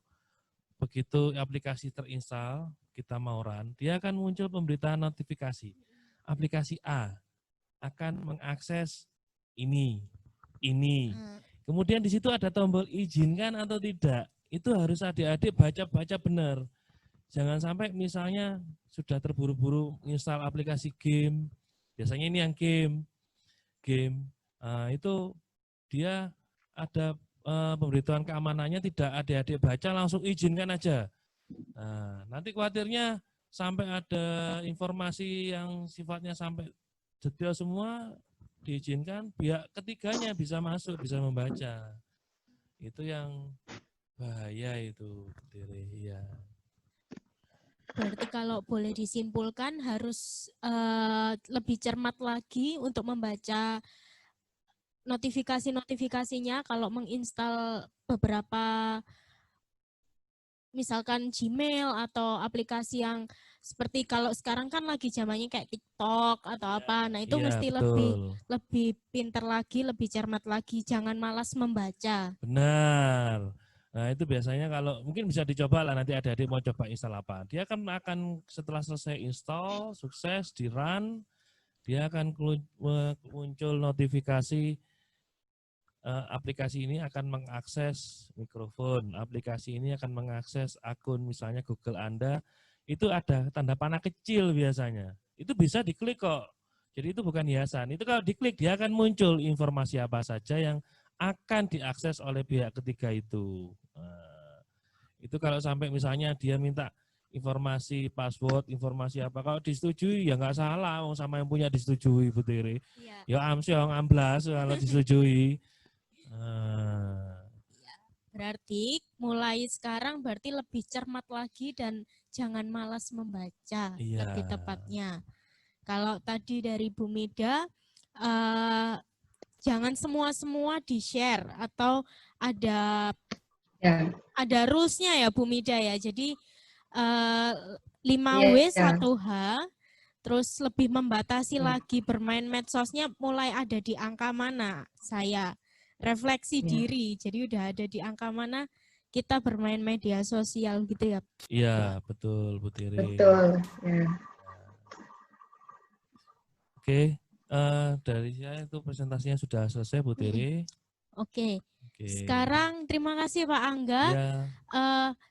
begitu aplikasi terinstall, kita mau run, dia akan muncul pemberitaan notifikasi. Aplikasi A akan mengakses ini. Kemudian di situ ada tombol izinkan atau tidak. Itu harus adik-adik baca-baca benar. Jangan sampai misalnya sudah terburu-buru install aplikasi game, biasanya ini yang game, itu dia ada pemberitahuan keamanannya, tidak adik-adik baca, langsung izinkan aja. Nah, nanti khawatirnya sampai ada informasi yang sifatnya sampai detail semua diizinkan, pihak ketiganya bisa masuk, bisa membaca. Itu yang bahaya itu, ya. Berarti kalau boleh disimpulkan harus lebih cermat lagi untuk membaca notifikasi-notifikasinya kalau menginstal beberapa misalkan Gmail atau aplikasi yang seperti kalau sekarang kan lagi zamannya kayak TikTok atau apa. Nah, itu Iya, mesti betul. lebih pinter lagi, lebih cermat lagi, jangan malas membaca. Benar. Nah, itu biasanya kalau mungkin bisa dicoba lah, nanti adik-adik mau coba install apa. Dia akan setelah selesai install, sukses, di run, dia akan muncul notifikasi aplikasi ini akan mengakses mikrofon, aplikasi ini akan mengakses akun misalnya Google Anda, itu ada tanda panah kecil biasanya. Itu bisa diklik kok. Jadi itu bukan hiasan. Itu kalau diklik dia akan muncul informasi apa saja yang akan diakses oleh pihak ketiga itu. Nah, itu kalau sampai misalnya dia minta informasi password, informasi apa, kalau disetujui ya nggak salah, sama yang punya disetujui, Bu Tiri. Ya amsyong, amblas kalau disetujui. Berarti mulai sekarang berarti lebih cermat lagi dan jangan malas membaca, Iya. lebih tepatnya. Kalau tadi dari Bu Mida, jangan semua di-share atau ada rules-nya ya Bu Mida ya. Jadi 5W 1H, terus lebih membatasi lagi bermain medsosnya mulai ada di angka mana. Saya refleksi diri, jadi udah ada di angka mana kita bermain media sosial gitu ya. Iya, betul Bu Tiri. Betul. Ya. Oke, dari saya itu presentasinya sudah selesai Bu Tiri. Oke. Sekarang terima kasih Pak Angga. Ya.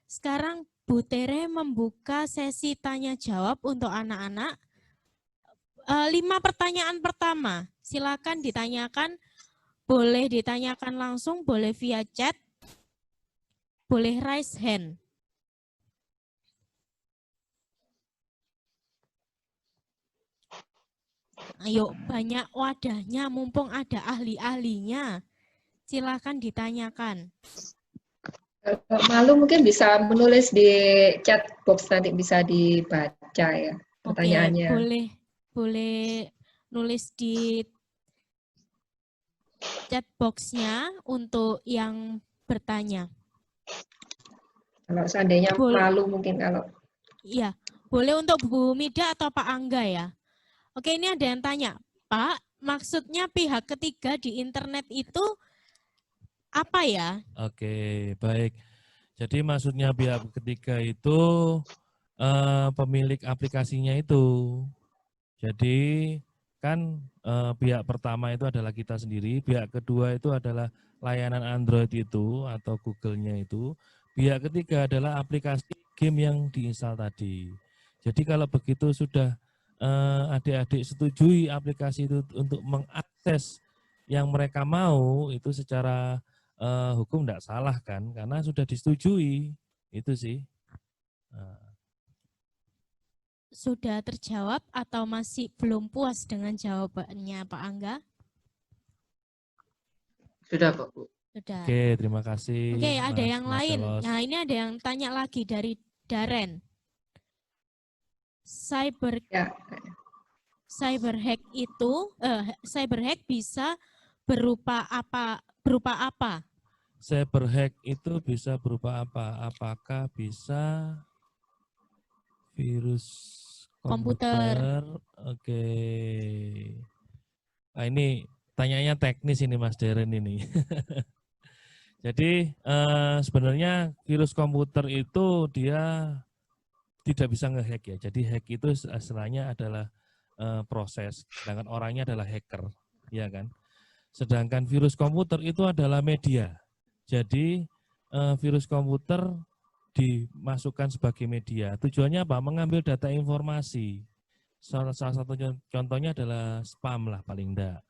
Sekarang Bu Tere membuka sesi tanya jawab untuk anak-anak. 5 pertanyaan pertama, silakan ditanyakan. Boleh ditanyakan langsung, boleh via chat, boleh raise hand. Ayo, banyak wadahnya, mumpung ada ahli-ahlinya. Silakan ditanyakan. Kalau malu mungkin bisa menulis di chat box, nanti bisa dibaca ya pertanyaannya. Oke, boleh nulis di chat box-nya untuk yang bertanya. Kalau seandainya malu mungkin kalau. Iya, boleh untuk Bu Mida atau Pak Angga ya. Oke, ini ada yang tanya, Pak, maksudnya pihak ketiga di internet itu apa ya? Oke, baik. Jadi maksudnya pihak ketiga itu pemilik aplikasinya itu. Jadi kan pihak pertama itu adalah kita sendiri, pihak kedua itu adalah layanan Android itu atau Google-nya itu, pihak ketiga adalah aplikasi game yang diinstal tadi. Jadi kalau begitu sudah adik-adik setujui aplikasi itu untuk mengakses yang mereka mau, itu secara hukum tidak salah kan, karena sudah disetujui, itu sih. Sudah terjawab atau masih belum puas dengan jawabannya Pak Angga? Sudah Pak Bu. Sudah. Oke, terima kasih. Oke, ada yang Mas lain. Elos. Nah, ini ada yang tanya lagi dari Daren. Cyberhack itu, cyberhack bisa berupa apa? Cyberhack itu bisa berupa apa? Apakah bisa virus komputer? Oke. Nah, ini tanyanya teknis ini Mas Deren ini. Jadi sebenarnya virus komputer itu dia tidak bisa ngehack ya. Jadi hack itu istilahnya adalah proses, sedangkan orangnya adalah hacker, ya kan? Sedangkan virus komputer itu adalah media. Jadi virus komputer dimasukkan sebagai media. Tujuannya apa? Mengambil data informasi. Salah satu contohnya adalah spam lah paling enggak.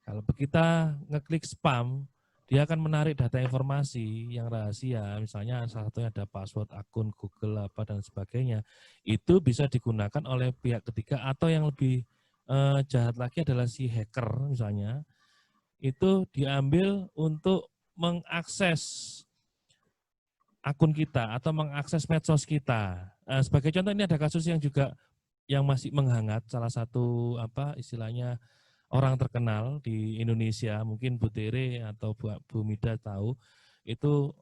Kalau kita ngeklik spam, dia akan menarik data informasi yang rahasia, misalnya salah satunya ada password akun Google apa dan sebagainya. Itu bisa digunakan oleh pihak ketiga atau yang lebih jahat lagi adalah si hacker misalnya. Itu diambil untuk mengakses akun kita atau mengakses medsos kita. Sebagai contoh ini ada kasus yang juga yang masih menghangat, salah satu istilahnya orang terkenal di Indonesia, mungkin Bu Tere atau Bu Mida tahu, itu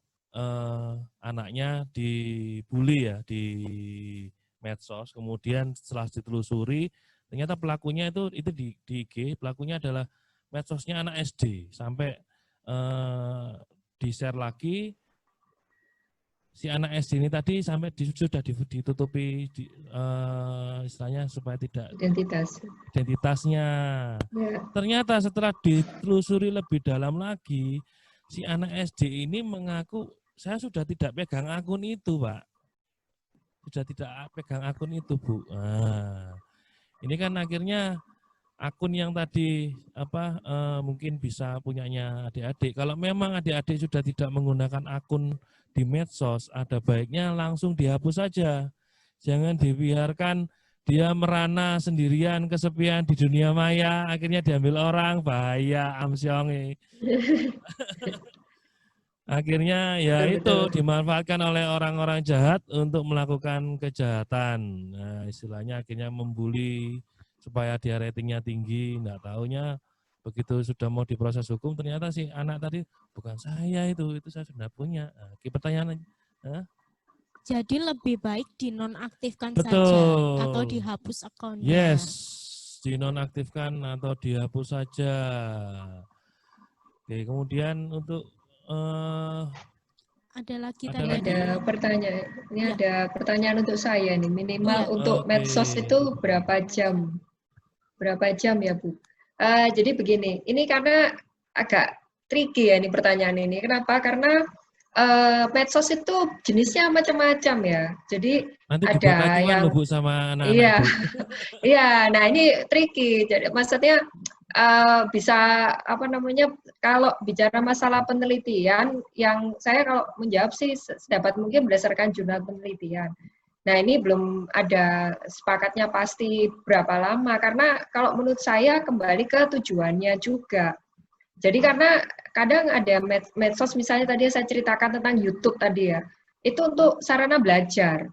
anaknya dibully ya di medsos, kemudian setelah ditelusuri ternyata pelakunya itu di IG, pelakunya adalah medsosnya anak SD, sampai di-share lagi si anak SD ini tadi sampai sudah ditutupi istilahnya supaya tidak identitasnya. Ya. Ternyata setelah ditelusuri lebih dalam lagi, si anak SD ini mengaku saya sudah tidak pegang akun itu, Pak. Sudah tidak pegang akun itu, Bu. Nah, ini kan akhirnya akun yang tadi mungkin bisa punyanya adik-adik. Kalau memang adik-adik sudah tidak menggunakan akun di medsos, ada baiknya langsung dihapus saja. Jangan dibiarkan dia merana sendirian, kesepian di dunia maya, akhirnya diambil orang, bahaya amsyonge. Akhirnya ya itu dimanfaatkan oleh orang-orang jahat untuk melakukan kejahatan. Nah, istilahnya akhirnya membuli supaya dia ratingnya tinggi. Nggak taunya begitu sudah mau diproses hukum, ternyata si anak tadi bukan saya itu saya sudah punya. Nah, pertanyaan, jadi lebih baik dinonaktifkan betul saja atau dihapus akunnya. Yes, dinonaktifkan atau dihapus saja. Oke, kemudian untuk ada lagi Ini tadi. ada pertanyaan. Ini Ya. ada pertanyaan untuk saya nih. Minimal Iya. untuk medsos itu berapa jam? Berapa jam ya, Bu? Jadi begini, ini karena agak tricky ya ini pertanyaan ini. Kenapa? Karena medsos itu jenisnya macam-macam ya. Jadi nanti ada dibuat acuan yang loh, Bu, sama anak-anak. iya, Bu. iya. Nah ini tricky. Jadi maksudnya bisa apa namanya? Kalau bicara masalah penelitian, yang saya kalau menjawab sih sedapat mungkin berdasarkan jurnal penelitian. Nah ini belum ada sepakatnya pasti berapa lama, karena kalau menurut saya kembali ke tujuannya juga. Jadi karena kadang ada medsos, misalnya tadi saya ceritakan tentang YouTube tadi ya, itu untuk sarana belajar.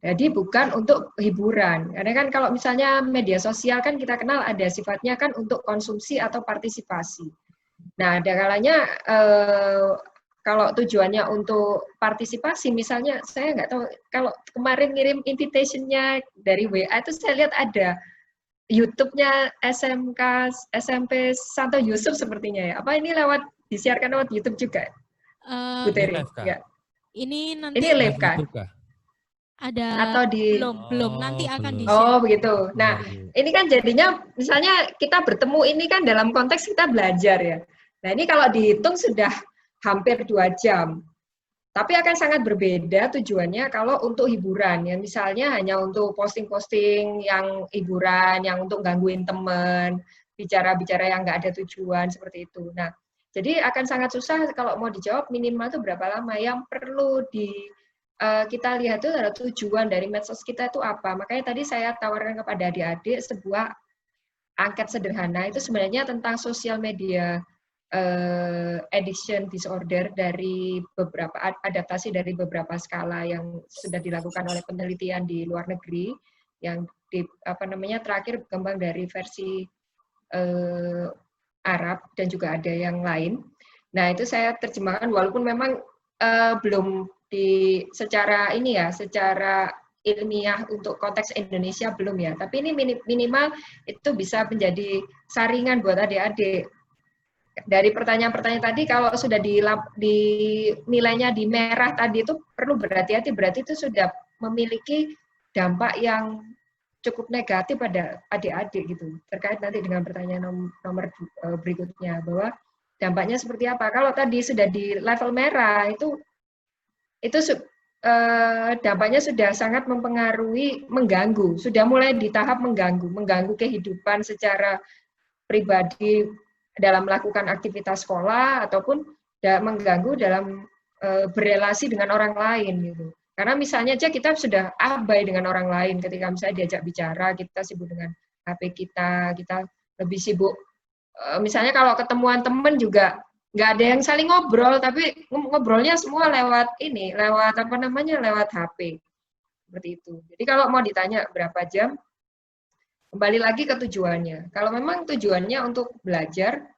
Jadi bukan untuk hiburan. Karena kan kalau misalnya media sosial kan kita kenal ada sifatnya kan untuk konsumsi atau partisipasi. Nah ada kalanya kalau tujuannya untuk partisipasi, misalnya saya nggak tahu, kalau kemarin ngirim invitation-nya dari WA itu saya lihat ada YouTube-nya SMP Santo Yusuf sepertinya ya. Apa ini disiarkan lewat YouTube juga? Bu Teri? Ini nanti Ini live kah? Ada atau di belum nanti akan belum. di-share. Oh begitu. Nah ini kan jadinya misalnya kita bertemu ini kan dalam konteks kita belajar ya. Nah ini kalau dihitung sudah hampir 2 jam. Tapi akan sangat berbeda tujuannya kalau untuk hiburan. Ya misalnya hanya untuk posting-posting yang hiburan, yang untuk gangguin teman, bicara-bicara yang nggak ada tujuan seperti itu. Nah jadi akan sangat susah kalau mau dijawab minimal itu berapa lama. Yang perlu kita lihat itu adalah tujuan dari medsos kita itu apa. Makanya tadi saya tawarkan kepada adik-adik sebuah angket sederhana itu sebenarnya tentang sosial media addiction disorder dari beberapa adaptasi dari beberapa skala yang sudah dilakukan oleh penelitian di luar negeri yang terakhir berkembang dari versi Arab dan juga ada yang lain. Nah itu saya terjemahkan walaupun memang belum secara ilmiah untuk konteks Indonesia belum ya, tapi ini minimal itu bisa menjadi saringan buat adik-adik. Dari pertanyaan-pertanyaan tadi, kalau sudah nilainya di merah tadi itu perlu berhati-hati, berarti itu sudah memiliki dampak yang cukup negatif pada adik-adik gitu. Terkait nanti dengan pertanyaan nomor berikutnya, bahwa dampaknya seperti apa. Kalau tadi sudah di level merah, itu dampaknya sudah sangat mempengaruhi, mengganggu, sudah mulai di tahap mengganggu kehidupan secara pribadi dalam melakukan aktivitas sekolah ataupun mengganggu dalam berelasi dengan orang lain gitu. Karena misalnya aja kita sudah abai dengan orang lain ketika misalnya diajak bicara, kita sibuk dengan HP kita lebih sibuk. Misalnya kalau ketemuan teman juga nggak ada yang saling ngobrol, tapi ngobrolnya semua lewat lewat HP. Seperti itu. Jadi kalau mau ditanya berapa jam, kembali lagi ke tujuannya. Kalau memang tujuannya untuk belajar,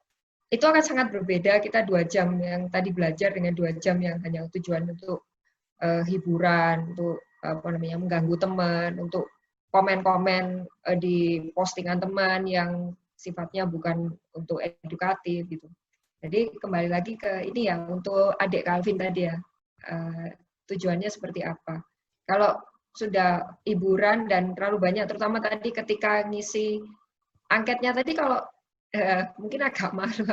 itu akan sangat berbeda kita 2 jam yang tadi belajar dengan 2 jam yang hanya tujuan untuk hiburan, untuk mengganggu teman, untuk komen-komen di postingan teman yang sifatnya bukan untuk edukatif gitu. Jadi kembali lagi ke ini ya, untuk adik Calvin tadi ya, tujuannya seperti apa. Kalau sudah hiburan dan terlalu banyak, terutama tadi ketika ngisi angketnya tadi, kalau mungkin agak malu.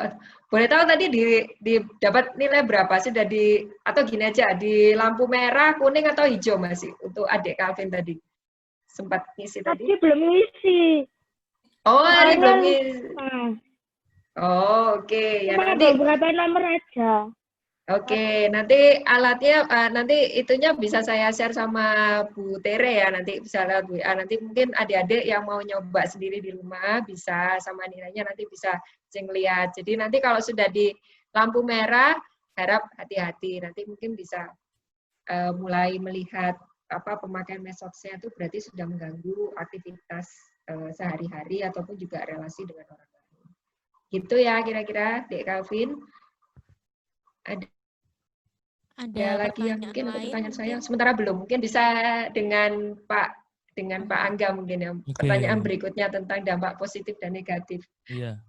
Boleh tahu tadi dapat nilai berapa? Sudah atau gini aja, di lampu merah, kuning, atau hijau masih untuk adik Calvin tadi? Sempat ngisi tadi? Tadi belum ngisi. Oh, tadi Soalnya, belum ngisi. Oh, oke. Ya, cuma nanti beberapa nomor aja. Oke, nanti alatnya, nanti itunya bisa saya share sama Bu Tere ya, nanti bisa lewat WA. Nanti mungkin adik-adik yang mau nyoba sendiri di rumah, bisa sama nilainya nanti bisa cek lihat. Jadi nanti kalau sudah di lampu merah, harap hati-hati. Nanti mungkin bisa mulai melihat pemakaian medsosnya itu berarti sudah mengganggu aktivitas sehari-hari ataupun juga relasi dengan orang lain. Gitu ya kira-kira, Dek Calvin. Ada lagi yang mungkin untuk pertanyaan saya? Sementara belum, mungkin bisa dengan Pak Angga mungkin yang pertanyaan berikutnya tentang dampak positif dan negatif. Iya,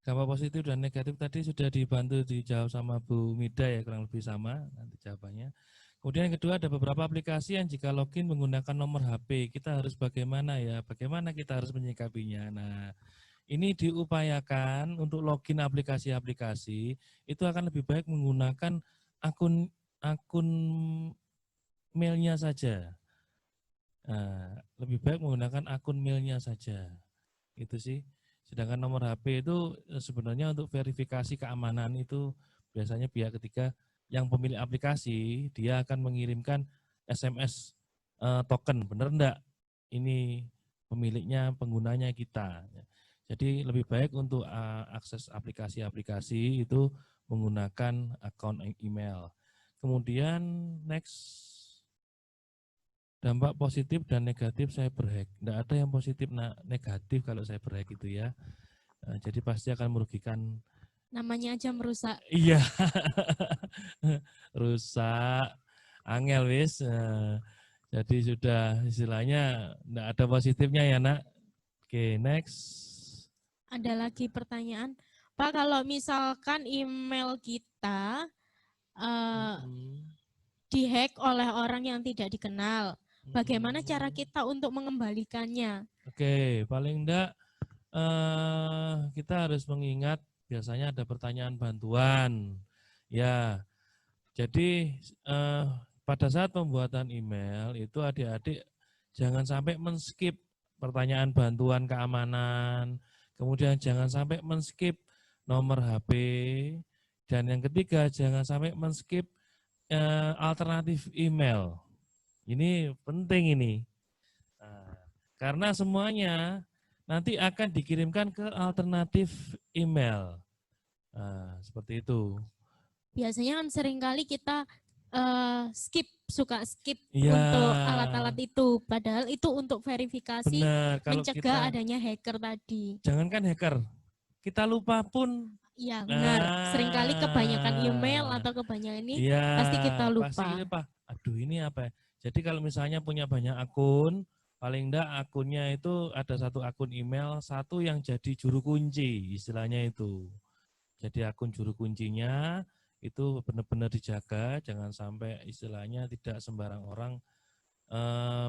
dampak positif dan negatif tadi sudah dibantu dijawab sama Bu Mida ya, kurang lebih sama nanti jawabannya. Kemudian yang kedua, ada beberapa aplikasi yang jika login menggunakan nomor HP, kita harus bagaimana ya, bagaimana kita harus menyikapinya. Nah, ini diupayakan untuk login aplikasi-aplikasi, itu akan lebih baik menggunakan akun mailnya saja. Nah, lebih baik menggunakan akun mailnya saja. Itu sih. Sedangkan nomor HP itu sebenarnya untuk verifikasi keamanan itu biasanya pihak ketiga yang pemilik aplikasi, dia akan mengirimkan SMS token, benar enggak? Ini pemiliknya, penggunanya kita. Jadi lebih baik untuk akses aplikasi-aplikasi itu menggunakan akun email. Kemudian next, dampak positif dan negatif cyberhack. Tidak ada yang positif negatif kalau cyberhack itu ya. Jadi pasti akan merugikan. Namanya aja merusak. Iya, rusak, angel wis. Jadi sudah istilahnya tidak ada positifnya ya nak. Oke, next. Ada lagi pertanyaan, Pak, kalau misalkan email kita dihack oleh orang yang tidak dikenal, bagaimana cara kita untuk mengembalikannya? Oke, paling enggak kita harus mengingat biasanya ada pertanyaan bantuan. Ya, jadi pada saat pembuatan email itu adik-adik jangan sampai men-skip pertanyaan bantuan keamanan, kemudian jangan sampai men-skip nomor HP, dan yang ketiga jangan sampai men-skip alternatif email. Ini penting ini. Karena semuanya nanti akan dikirimkan ke alternatif email. Seperti itu. Biasanya kan seringkali kita suka skip Ya, untuk alat-alat itu. Padahal itu untuk verifikasi, benar, kalau mencegah adanya hacker tadi. Jangankan hacker, kita lupa pun. Iya benar, seringkali kebanyakan email atau kebanyakan ini pasti kita lupa. Pasti lupa. Aduh ini apa ya? Jadi kalau misalnya punya banyak akun, paling enggak akunnya itu ada satu akun email, satu yang jadi juru kunci, istilahnya itu. Jadi akun juru kuncinya itu benar-benar dijaga, jangan sampai istilahnya tidak sembarang orang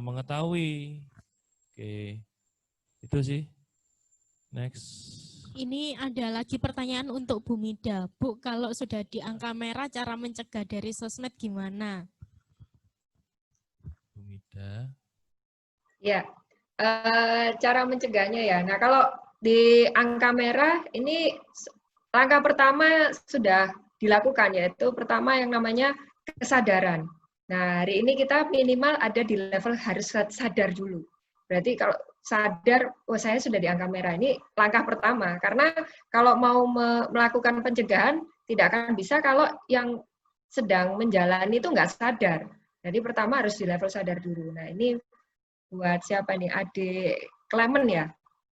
mengetahui. Oke, itu sih. Next. Ini ada lagi pertanyaan untuk Bu Mida. Bu, kalau sudah di angka merah, cara mencegah dari sosmed gimana? Bu Mida. Ya, cara mencegahnya ya. Nah, kalau di angka merah, ini langkah pertama sudah dilakukan, yaitu pertama yang namanya kesadaran. Nah, hari ini kita minimal ada di level harus sadar dulu. Berarti kalau sadar, oh saya sudah di angka merah, ini langkah pertama. Karena kalau mau melakukan pencegahan, tidak akan bisa kalau yang sedang menjalani itu nggak sadar. Jadi pertama harus di level sadar dulu. Nah ini buat siapa nih, adik Clement ya?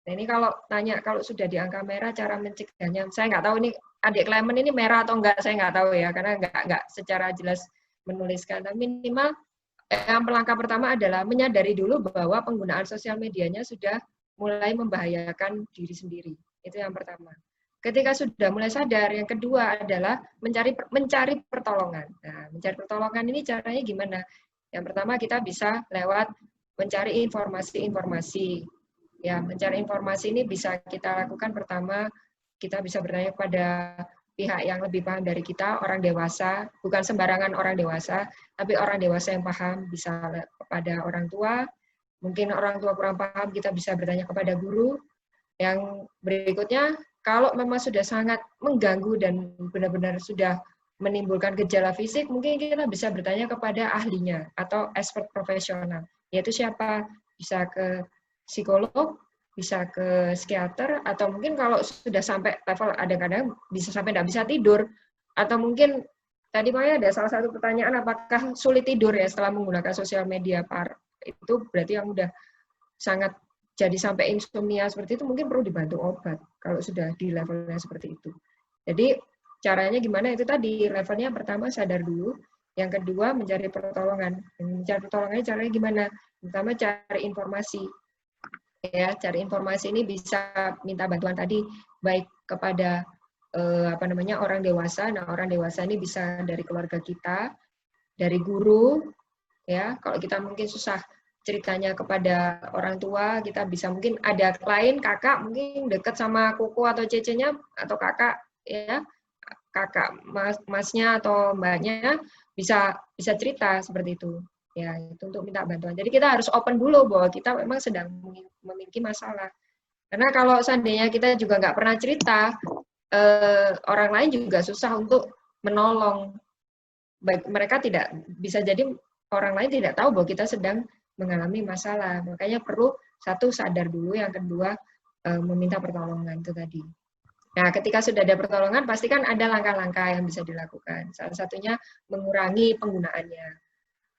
Nah ini kalau tanya, kalau sudah di angka merah, cara mencegahnya, saya nggak tahu ini adik Clement ini merah atau enggak, saya nggak tahu ya, karena nggak secara jelas menuliskan. Tapi minimal yang langkah pertama adalah menyadari dulu bahwa penggunaan sosial medianya sudah mulai membahayakan diri sendiri. Itu yang pertama. Ketika sudah mulai sadar, yang kedua adalah mencari pertolongan. Nah, mencari pertolongan ini caranya gimana? Yang pertama kita bisa lewat mencari informasi-informasi. Ya, mencari informasi ini bisa kita lakukan pertama, kita bisa bertanya kepada pihak yang lebih paham dari kita, orang dewasa, bukan sembarangan orang dewasa, tapi orang dewasa yang paham, bisa kepada orang tua. Mungkin orang tua kurang paham, kita bisa bertanya kepada guru. Yang berikutnya, kalau memang sudah sangat mengganggu dan benar-benar sudah menimbulkan gejala fisik, mungkin kita bisa bertanya kepada ahlinya atau expert profesional. Yaitu siapa? Bisa ke psikolog, bisa ke psikiater, atau mungkin kalau sudah sampai level kadang-kadang bisa sampai tidak bisa tidur, atau mungkin tadi Maya ada salah satu pertanyaan, apakah sulit tidur ya setelah menggunakan sosial media? Itu berarti yang udah sangat jadi sampai insomnia seperti itu, mungkin perlu dibantu obat kalau sudah di levelnya seperti itu. Jadi caranya gimana itu tadi, levelnya pertama sadar dulu, yang kedua mencari pertolongan. Mencari pertolongannya caranya gimana? Pertama cari informasi. Ya, cari informasi ini bisa minta bantuan tadi baik kepada orang dewasa. Nah, orang dewasa ini bisa dari keluarga kita, dari guru, ya. Kalau kita mungkin susah ceritanya kepada orang tua, kita bisa mungkin ada klien kakak mungkin dekat sama koko atau cecenya atau kakak, ya, kakak masnya atau mbaknya bisa cerita seperti itu. Ya, itu untuk minta bantuan. Jadi kita harus open dulu bahwa kita memang sedang memiliki masalah. Karena kalau seandainya kita juga nggak pernah cerita, orang lain juga susah untuk menolong. Baik, mereka tidak bisa jadi orang lain tidak tahu bahwa kita sedang mengalami masalah. Makanya perlu satu sadar dulu, yang kedua meminta pertolongan itu tadi. Nah, ketika sudah ada pertolongan, pasti kan ada langkah-langkah yang bisa dilakukan. Salah satunya mengurangi penggunaannya.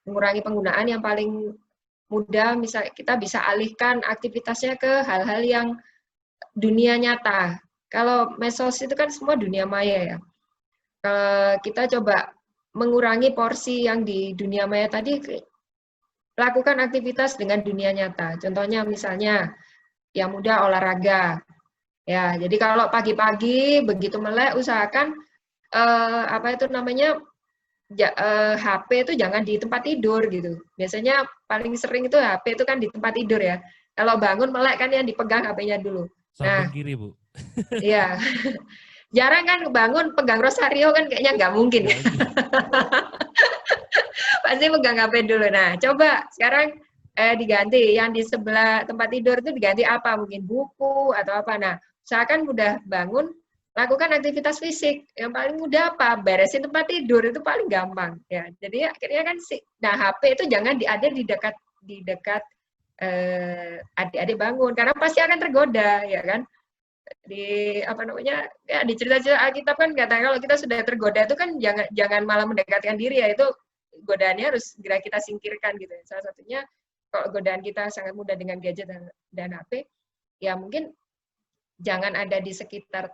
Mengurangi penggunaan yang paling mudah, misalnya kita bisa alihkan aktivitasnya ke hal-hal yang dunia nyata. Kalau medsos itu kan semua dunia maya ya. Kita coba mengurangi porsi yang di dunia maya tadi, lakukan aktivitas dengan dunia nyata. Contohnya misalnya yang muda olahraga. Ya, jadi kalau pagi-pagi begitu melek usahakan HP itu jangan di tempat tidur gitu. Biasanya paling sering itu HP itu kan di tempat tidur ya. Kalau bangun melek kan yang dipegang HP-nya dulu. Samping kiri, Bu. Iya. Jarang kan bangun pegang rosario kan kayaknya nggak mungkin. Ya. Pasti pegang HP dulu. Nah, coba sekarang diganti yang di sebelah tempat tidur itu diganti apa? Mungkin buku atau apa. Nah, usahakan mudah bangun, lakukan aktivitas fisik. Yang paling mudah apa? Beresin tempat tidur, itu paling gampang. Ya, jadi akhirnya kan HP itu jangan ada di dekat adik-adik bangun, karena pasti akan tergoda, ya kan? Di di cerita-cerita Alkitab kan katanya kalau kita sudah tergoda itu kan jangan malah mendekatkan diri, ya, itu godaannya harus segera kita singkirkan gitu. Salah satunya kalau godaan kita sangat mudah dengan gadget dan HP, ya mungkin jangan ada di sekitar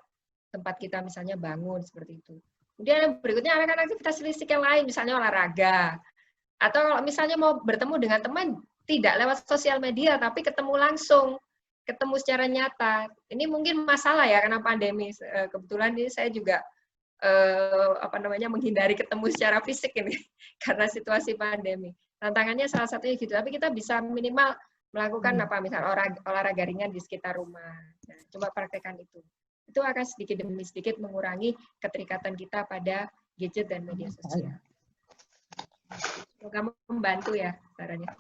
tempat kita misalnya bangun seperti itu. Kemudian yang berikutnya adalah aktivitas fisik yang lain, misalnya olahraga. Atau kalau misalnya mau bertemu dengan teman tidak lewat sosial media tapi ketemu langsung, ketemu secara nyata. Ini mungkin masalah ya karena pandemi. Kebetulan ini saya juga menghindari ketemu secara fisik ini karena situasi pandemi. Tantangannya salah satunya gitu, tapi kita bisa minimal melakukan misal olahraga ringan di sekitar rumah. Nah, coba praktekkan itu. Itu akan sedikit demi sedikit mengurangi keterikatan kita pada gadget dan media sosial. Semoga membantu ya sarannya.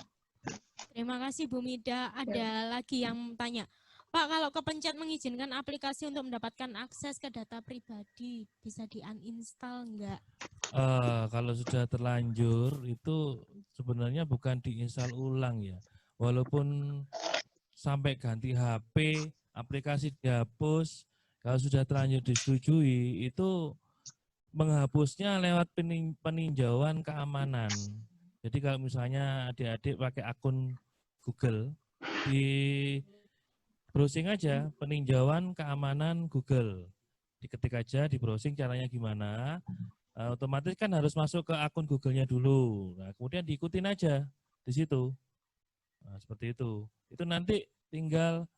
Terima kasih Bu Mida. Ada lagi yang tanya, Pak, kalau kepencet mengizinkan aplikasi untuk mendapatkan akses ke data pribadi, bisa di-uninstall enggak? Kalau sudah terlanjur, itu sebenarnya bukan diinstal ulang ya. Walaupun sampai ganti HP, aplikasi dihapus, kalau sudah terlanjur disetujui, itu menghapusnya lewat peninjauan keamanan. Jadi kalau misalnya adik-adik pakai akun Google, di browsing aja peninjauan keamanan Google. Diketik aja di browsing caranya gimana, otomatis kan harus masuk ke akun Google-nya dulu. Nah, kemudian diikutin aja di situ. Nah, seperti itu. Itu nanti tinggal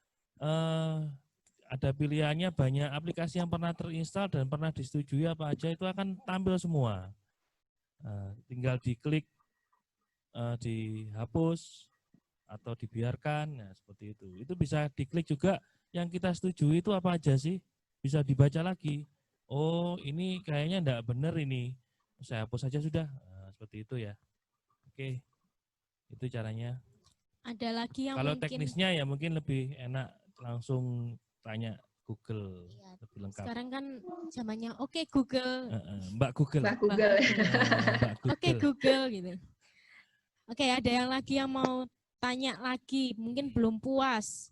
ada pilihannya banyak aplikasi yang pernah terinstall dan pernah disetujui apa aja itu akan tampil semua. Tinggal diklik, dihapus atau dibiarkan, nah seperti itu. Itu bisa diklik juga yang kita setujui itu apa aja sih, bisa dibaca lagi. Oh ini kayaknya enggak benar ini, saya hapus saja sudah. Nah, seperti itu ya. Oke, itu caranya. Ada lagi yang Kalau mungkin teknisnya ya mungkin lebih enak langsung tanya Google, ya, lebih lengkap. sekarang kan zamannya oke Google. Mbak Google. Mbak Google. Mbak Google. Oke Google gitu. Oke, ada yang lagi yang mau tanya lagi, mungkin belum puas.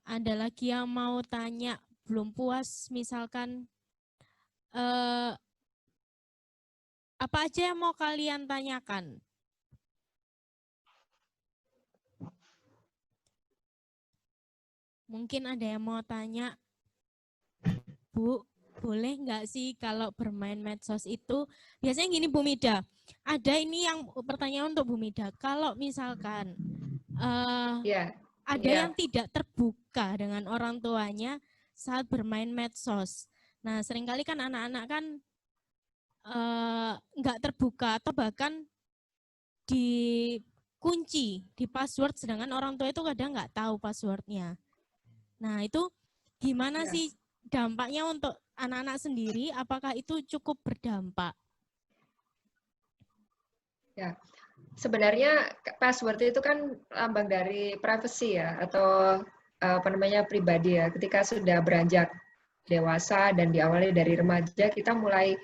Ada lagi yang mau tanya belum puas, misalkan apa aja yang mau kalian tanyakan? Mungkin ada yang mau tanya, Bu, boleh nggak sih kalau bermain medsos itu, biasanya gini Bu Mida, ada ini yang pertanyaan untuk Bu Mida, kalau misalkan ada yang tidak terbuka dengan orang tuanya saat bermain medsos. Nah, seringkali kan anak-anak kan nggak terbuka atau bahkan dikunci, di password, sedangkan orang tua itu kadang nggak tahu passwordnya. Nah, itu gimana sih dampaknya untuk anak-anak sendiri? Apakah itu cukup berdampak? Ya, sebenarnya password itu kan lambang dari privacy ya, atau apa namanya pribadi ya. Ketika sudah beranjak dewasa dan diawali dari remaja, kita mulai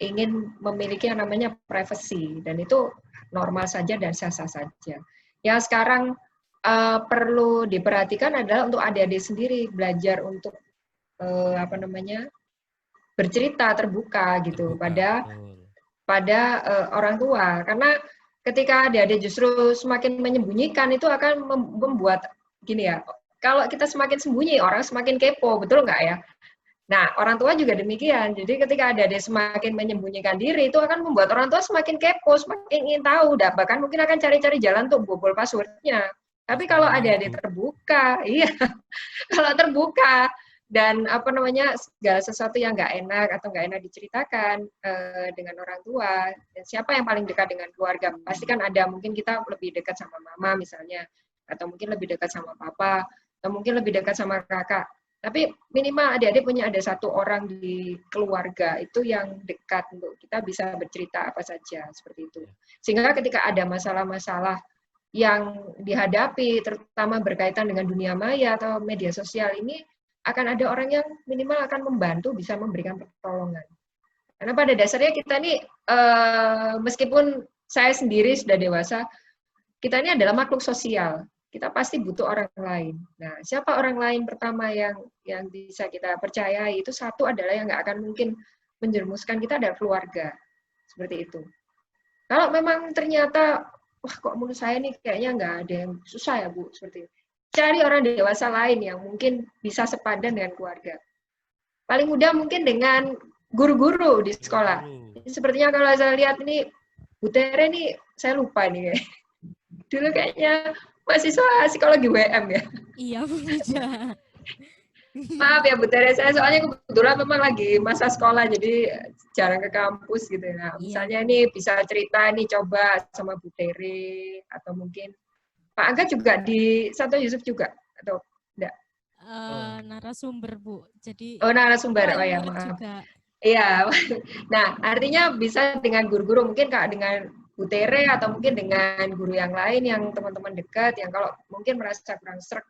ingin memiliki yang namanya privacy, dan itu normal saja dan sah-sah saja. Yang sekarang perlu diperhatikan adalah untuk adik-adik sendiri belajar untuk apa namanya bercerita terbuka gitu pada orang tua, karena ketika adik-adik justru semakin menyembunyikan itu akan membuat gini ya, kalau kita semakin sembunyi orang semakin kepo, betul nggak ya? Nah, orang tua juga demikian. Jadi ketika adik-adik semakin menyembunyikan diri, itu akan membuat orang tua semakin kepo, semakin ingin tahu, bahkan mungkin akan cari-cari jalan untuk bobol passwordnya. Tapi kalau adik-adik terbuka, iya, kalau terbuka dan apa namanya segala sesuatu yang nggak enak atau nggak enak diceritakan dengan orang tua, dan siapa yang paling dekat dengan keluarga, pasti kan ada, mungkin kita lebih dekat sama mama misalnya, atau mungkin lebih dekat sama papa, atau mungkin lebih dekat sama kakak. Tapi minimal adik-adik punya ada satu orang di keluarga itu yang dekat untuk kita bisa bercerita apa saja seperti itu. Sehingga ketika ada masalah-masalah yang dihadapi, terutama berkaitan dengan dunia maya atau media sosial ini, akan ada orang yang minimal akan membantu, bisa memberikan pertolongan. Karena pada dasarnya kita nih, meskipun saya sendiri sudah dewasa, kita ini adalah makhluk sosial. Kita pasti butuh orang lain. Nah, siapa orang lain pertama yang bisa kita percayai? Itu satu adalah yang nggak akan mungkin menjerumuskan kita adalah keluarga. Seperti itu. Kalau memang ternyata, wah kok menurut saya nih kayaknya nggak ada yang susah ya Bu, seperti itu. Cari orang dewasa lain yang mungkin bisa sepadan dengan keluarga. Paling mudah mungkin dengan guru-guru di sekolah. Sepertinya kalau saya lihat ini, Bu Tere nih, saya lupa nih. Dulu kayaknya mahasiswa psikologi WM ya. Iya, Bu Mida. Maaf ya Bu Tere, saya soalnya kebetulan memang lagi masa sekolah, jadi jarang ke kampus gitu. Nah, misalnya ini bisa cerita nih coba sama Bu Tere, atau mungkin Pak Aga juga di Santo Yusuf juga, atau enggak? Narasumber Bu, jadi narasumber, oh ya maaf. Iya, nah artinya bisa dengan guru-guru, mungkin Kak dengan Bu Tere atau mungkin dengan guru yang lain yang teman-teman dekat, yang kalau mungkin merasa kurang sreg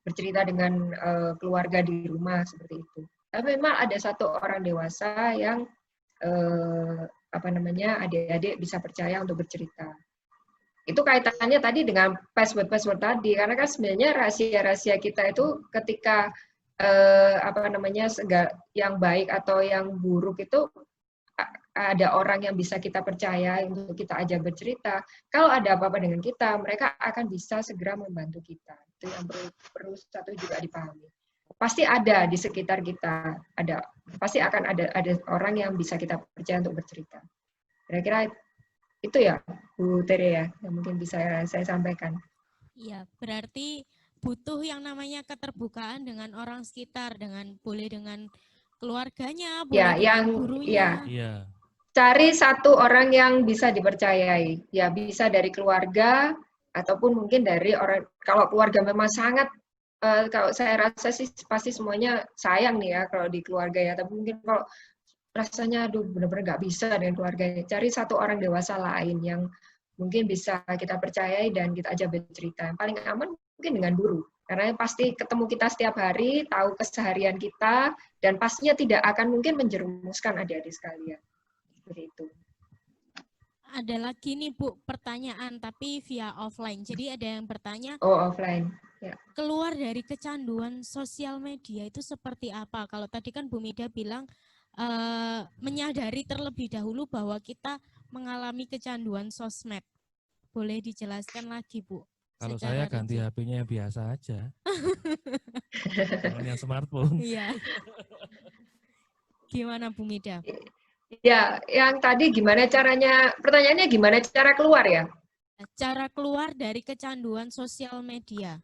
bercerita dengan keluarga di rumah seperti itu. Tapi memang ada satu orang dewasa yang apa namanya adik-adik bisa percaya untuk bercerita. Itu kaitannya tadi dengan password tadi, karena kan sebenarnya rahasia-rahasia kita itu ketika apa namanya yang baik atau yang buruk itu ada orang yang bisa kita percaya untuk kita ajak bercerita. Kalau ada apa-apa dengan kita, mereka akan bisa segera membantu kita. Itu yang perlu satu juga dipahami. Pasti ada di sekitar kita, pasti akan ada orang yang bisa kita percaya untuk bercerita. Kira-kira itu ya, Bu Tere ya, yang mungkin bisa saya sampaikan. Iya, berarti butuh yang namanya keterbukaan dengan orang sekitar, boleh dengan keluarganya, boleh Ya, dengan ya, gurunya. Iya. cari satu orang yang bisa dipercayai. Ya, bisa dari keluarga ataupun mungkin dari orang, kalau keluarga memang sangat, kalau saya rasa sih pasti semuanya sayang nih ya kalau di keluarga ya, tapi mungkin kalau rasanya aduh benar-benar nggak bisa dengan keluarganya, cari satu orang dewasa lain yang mungkin bisa kita percayai dan kita ajak bercerita. Yang paling aman mungkin dengan guru, karena pasti ketemu kita setiap hari, tahu keseharian kita, dan pastinya tidak akan mungkin menjerumuskan adik-adik sekalian. Seperti itu. Ada lagi nih Bu pertanyaan tapi via offline. Jadi ada yang bertanya, Oh, offline. Ya. keluar dari kecanduan sosial media itu seperti apa? Kalau tadi kan Bu Mida bilang menyadari terlebih dahulu bahwa kita mengalami kecanduan sosmed. Boleh dijelaskan lagi Bu? Kalau Secara saya ganti rinci. HP-nya yang biasa aja. Jangan yang smartphone. Iya. Gimana Bu Mida? Ya, yang tadi gimana caranya, pertanyaannya gimana cara keluar ya? Cara keluar dari kecanduan sosial media.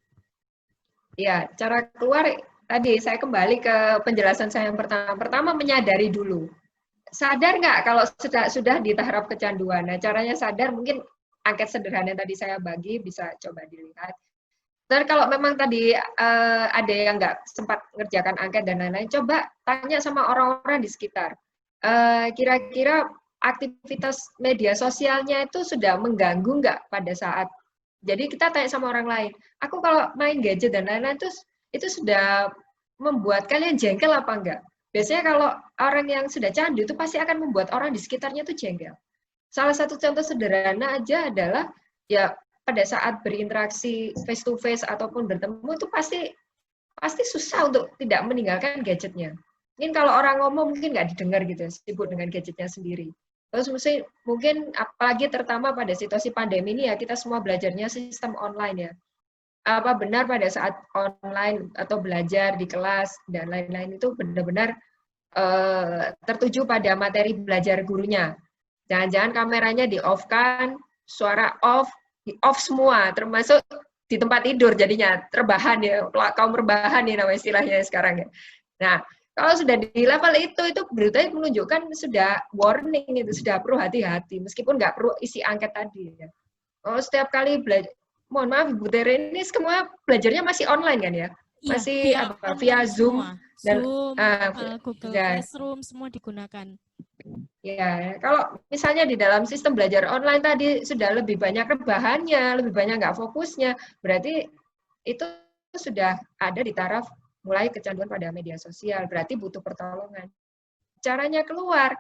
Ya, cara keluar tadi saya kembali ke penjelasan saya yang pertama. Pertama menyadari dulu. Sadar nggak kalau sudah di tahap kecanduan? Nah, caranya sadar mungkin angket sederhana yang tadi saya bagi bisa coba dilihat. Dan kalau memang tadi ada yang nggak sempat ngerjakan angket dan lain-lain, coba tanya sama orang-orang di sekitar. Kira-kira aktivitas media sosialnya itu sudah mengganggu nggak pada saat. Jadi kita tanya sama orang lain, aku kalau main gadget dan lain-lain itu sudah membuat kalian jengkel apa enggak? Biasanya kalau orang yang sudah candu itu pasti akan membuat orang di sekitarnya itu jengkel. Salah satu contoh sederhana aja adalah ya pada saat berinteraksi face to face ataupun bertemu itu pasti susah untuk tidak meninggalkan gadgetnya. Mungkin kalau orang ngomong mungkin nggak didengar gitu, sibuk dengan gadgetnya sendiri. Terus mungkin apalagi terutama pada situasi pandemi ini ya kita semua belajarnya sistem online ya. Apa benar pada saat online atau belajar di kelas dan lain-lain itu benar-benar tertuju pada materi belajar gurunya. Jangan-jangan kameranya di-off-kan, suara off, di-off semua, termasuk di tempat tidur jadinya, rebahan ya, kaum rebahan ya nama istilahnya sekarang ya. Nah, kalau sudah di level itu beritanya menunjukkan sudah warning itu, sudah perlu hati-hati, meskipun nggak perlu isi angket tadi ya. Oh, setiap kali belajar, mohon maaf Ibu Tere, ini semua belajarnya masih online kan ya? Masih Iya, via Zoom semua. dan Zoom, Google ya. Classroom semua digunakan. Ya, kalau misalnya di dalam sistem belajar online tadi sudah lebih banyak rebahannya, lebih banyak nggak fokusnya, berarti itu sudah ada di taraf mulai kecanduan pada media sosial, berarti butuh pertolongan. Caranya keluar,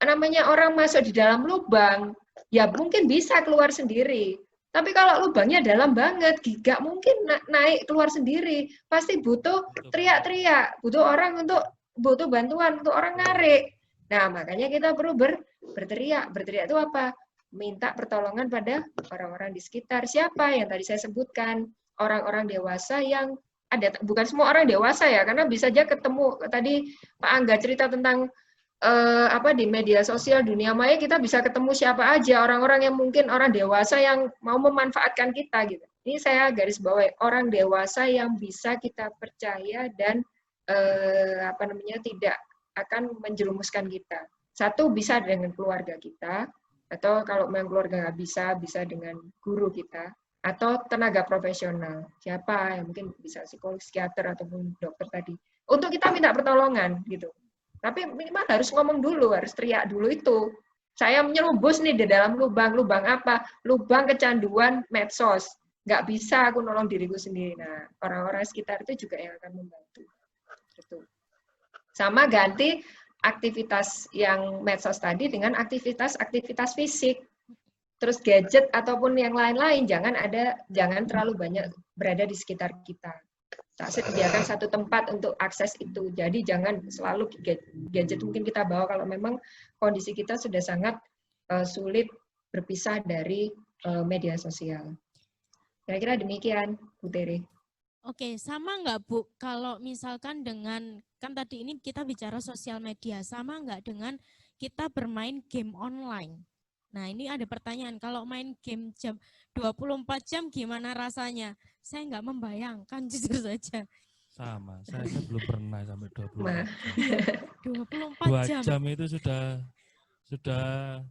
namanya orang masuk di dalam lubang, ya mungkin bisa keluar sendiri. Tapi kalau lubangnya dalam banget, nggak mungkin naik keluar sendiri. Pasti butuh teriak-teriak, butuh bantuan untuk orang narik. Nah, makanya kita perlu berteriak. Berteriak itu apa? Minta pertolongan pada orang-orang di sekitar. Siapa yang tadi saya sebutkan? Orang-orang dewasa yang ada, bukan semua orang dewasa ya, karena bisa aja ketemu, tadi Pak Angga cerita tentang di media sosial dunia maya kita bisa ketemu siapa aja, orang-orang yang mungkin orang dewasa yang mau memanfaatkan kita gitu. Ini saya garis bawahi, orang dewasa yang bisa kita percaya dan tidak akan menjerumuskan kita. Satu bisa dengan keluarga kita, atau kalau memang keluarga nggak bisa dengan guru kita, atau tenaga profesional. Siapa yang mungkin bisa psikolog, psikiater, ataupun dokter tadi. Untuk kita minta pertolongan gitu. Tapi minimal harus ngomong dulu, harus teriak dulu itu. Saya menyerubus nih di dalam lubang. Lubang apa? Lubang kecanduan medsos. Nggak bisa aku nolong diriku sendiri. Nah, orang-orang sekitar itu juga yang akan membantu. Gitu. Sama ganti aktivitas yang medsos tadi dengan aktivitas fisik. Terus gadget ataupun yang lain-lain jangan terlalu banyak berada di sekitar kita. Tak sediakan satu tempat untuk akses itu. Jadi jangan selalu gadget mungkin kita bawa kalau memang kondisi kita sudah sangat sulit berpisah dari media sosial. Kira-kira demikian, Bu Tere. Oke, sama nggak Bu, kalau misalkan dengan, kan tadi ini kita bicara sosial media, sama nggak dengan kita bermain game online? Nah, ini ada pertanyaan, kalau main game jam 24 jam gimana rasanya? Saya nggak membayangkan, jujur saja. Sama, saya belum pernah sampai 24 Nah. jam. Iya, 24 2 jam. jam itu sudah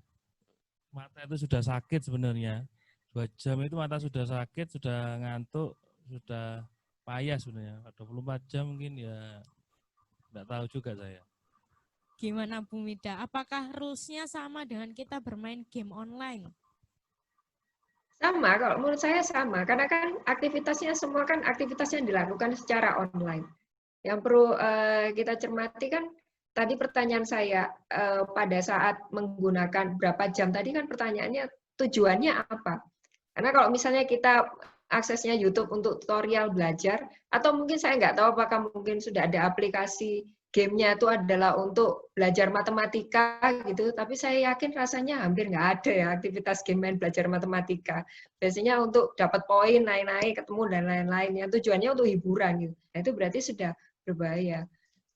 mata itu sudah sakit sebenarnya. 2 jam itu mata sudah sakit, sudah ngantuk, sudah payah sebenarnya. 24 jam mungkin ya enggak tahu juga saya. Gimana Bu Mida? Apakah rules-nya sama dengan kita bermain game online? Sama, kalau menurut saya sama. Karena kan aktivitasnya semua kan aktivitas yang dilakukan secara online. Yang perlu kita cermati kan, tadi pertanyaan saya pada saat menggunakan berapa jam, tadi kan pertanyaannya tujuannya apa? Karena kalau misalnya kita aksesnya YouTube untuk tutorial belajar, atau mungkin saya nggak tahu apakah mungkin sudah ada aplikasi gamenya itu adalah untuk belajar matematika gitu, tapi saya yakin rasanya hampir nggak ada ya aktivitas game main belajar matematika. Biasanya untuk dapat poin, naik-naik, ketemu, dan lain-lain. Yang tujuannya untuk hiburan gitu. Nah, itu berarti sudah berbahaya.